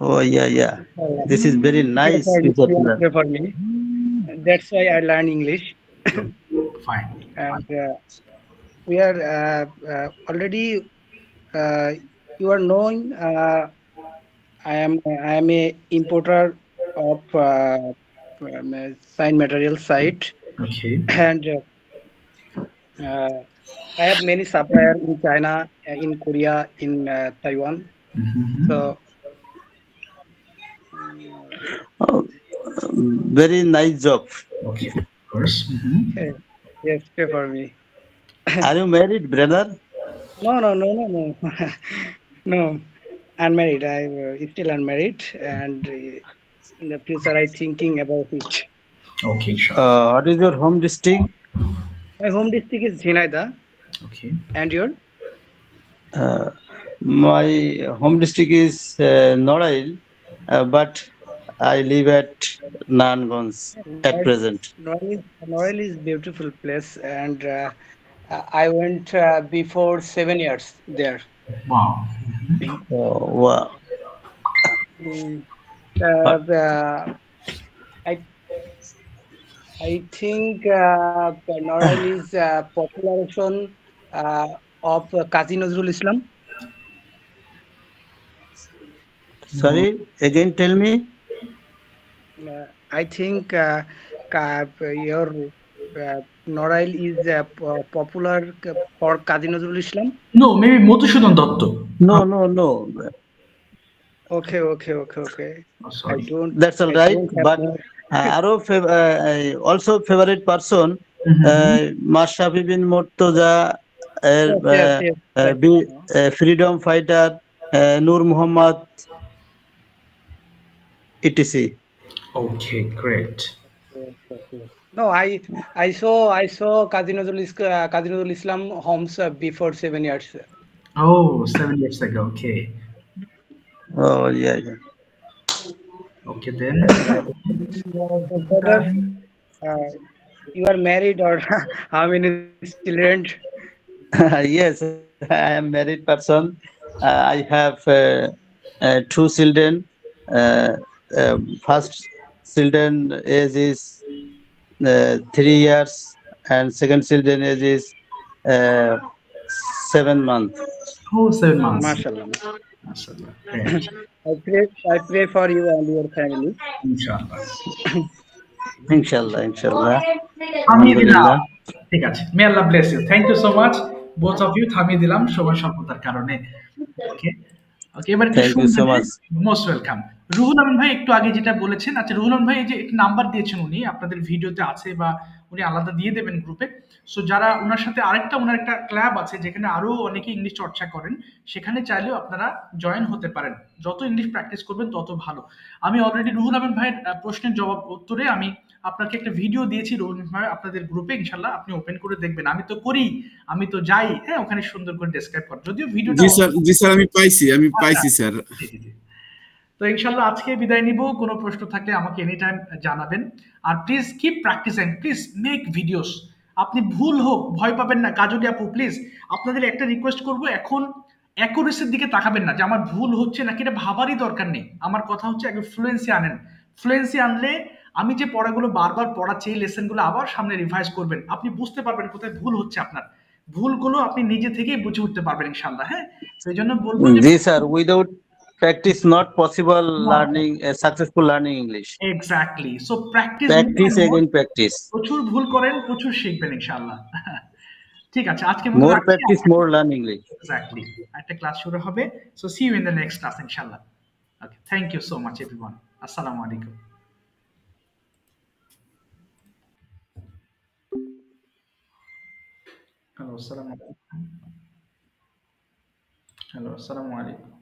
Oh yeah. This is very nice future plan. For me. That's why I learn English. Fine. And we are already you are knowing I am a importer of sign material site, Okay. and I have many suppliers in China, in Korea, in Taiwan. So Very nice job. Okay, of course. yes, pay for me. Are you married, brother? No. No, unmarried. I still unmarried, and in the future I thinking about it. Okay, sure. What is your home district? My home district is Jhinada. Okay. And your? My home district is Norail, but I live at Nangonj at present. Norail is beautiful place, and I went before 7 years there. Wow. Oh, wow. I think Norail is population of Kazi Nazrul Islam. Sorry, again tell me. I think your Norail is popular for Kazi Nazrul Islam. No, maybe Madhusudan Dotto. No. Okay. Oh, sorry. That's all right. But also favorite person, Mashafi bin Murtaza, freedom fighter, Nur Muhammad, etc. Okay, great. No, I saw Kazi Nazrul Islam homes before 7 years. Oh, 7 years ago. Okay. Oh yeah. Okay then. You are married or how many children? Yes, I am married person. I have 2 children. First children age is 3 years, and second children age is 7 months. Oh, 7 months. Mashallah. Great. I pray for you and your family. Inshallah. থামিয়ে দিলাম। ঠিক আছে। May Allah bless you. Thank you so much. Both of you থামিয়ে দিলাম সময় স্বল্পতার কারণে। Okay, এবার Thank you so much. Most welcome. Ruhul Amin ভাই একটু আগে যেটা বলেছেন, আচ্ছা রুহুল আমিন ভাই এই যে একটি নাম্বার দিয়েছেন উনি আপনাদের ভিডিওতে আছে বা উনি আলাদা দিয়ে দেবেন গ্রুপে। সো যারা ওনার সাথে ওনার একটা ক্লাব আছে যেখানে আরো অনেকে ইংলিশ চর্চা করেন, সেখানে চাইলেও আপনারা জয়েন হতে পারেন। যত ইংলিশ প্র্যাকটিস করবেন তত ভালো। আমি অলরেডি রুহুল আমিন ভাইয়ের প্রশ্নের উত্তরে আমি আপনাকে একটা ভিডিও দিয়েছি রুহুল ভাই আপনাদের গ্রুপে, ইনশাল্লাহ আপনি ওপেন করে দেখবেন। আমি তো করি, আমি তো যাই, হ্যাঁ ওখানে সুন্দর করে ডেসক্রাইব কর, যদিও ভিডিওটা জি স্যার আমি পাইছি স্যার। তো ইনশাল্লাহ আজকে বিদায় নিব। কোনো প্রশ্ন থাকলে আমাকে এনি টাইম জানাবেন। আর please keep practicing, please make videos. আপনি ভুল হোক ভয় পাবেন না। কাজলি আপু প্লিজ আপনাদের একটা রিকোয়েস্ট করব, এখন অ্যাকুরেসির দিকে তাকাবেন না যে আমার ভুল হচ্ছে নাকি, এটা ভাবারই দরকার নেই। আমার কথা হচ্ছে একটু ফ্লুয়েন্সি আনেন। ফ্লুয়েন্সি আনলে আমি যে পড়াগুলো বারবার পড়াচ্ছি এই লেসনগুলো আবার সামনে রিভাইজ করবেন, আপনি বুঝতে পারবেন কোথায় ভুল হচ্ছে আপনার। ভুলগুলো আপনি নিজে থেকেই বুঝে উঠতে পারবেন ইনশাআল্লাহ। হ্যাঁ, সেই জন্য বলবো জি sir, without practice not possible learning successful learning English. Exactly. So practice again practice. প্রচুর ভুল করেন, প্রচুর শিখবেন ইনশাআল্লাহ। ঠিক আছে, আজকে more practice more learn English. Exactly. একটা ক্লাস শুরু হবে। So see you in the next class ইনশাআল্লাহ। Okay, thank you so much everyone. Assalamu alaikum. Hello, আসসালামু আলাইকুম। হ্যালো, আসসালামু আলাইকুম।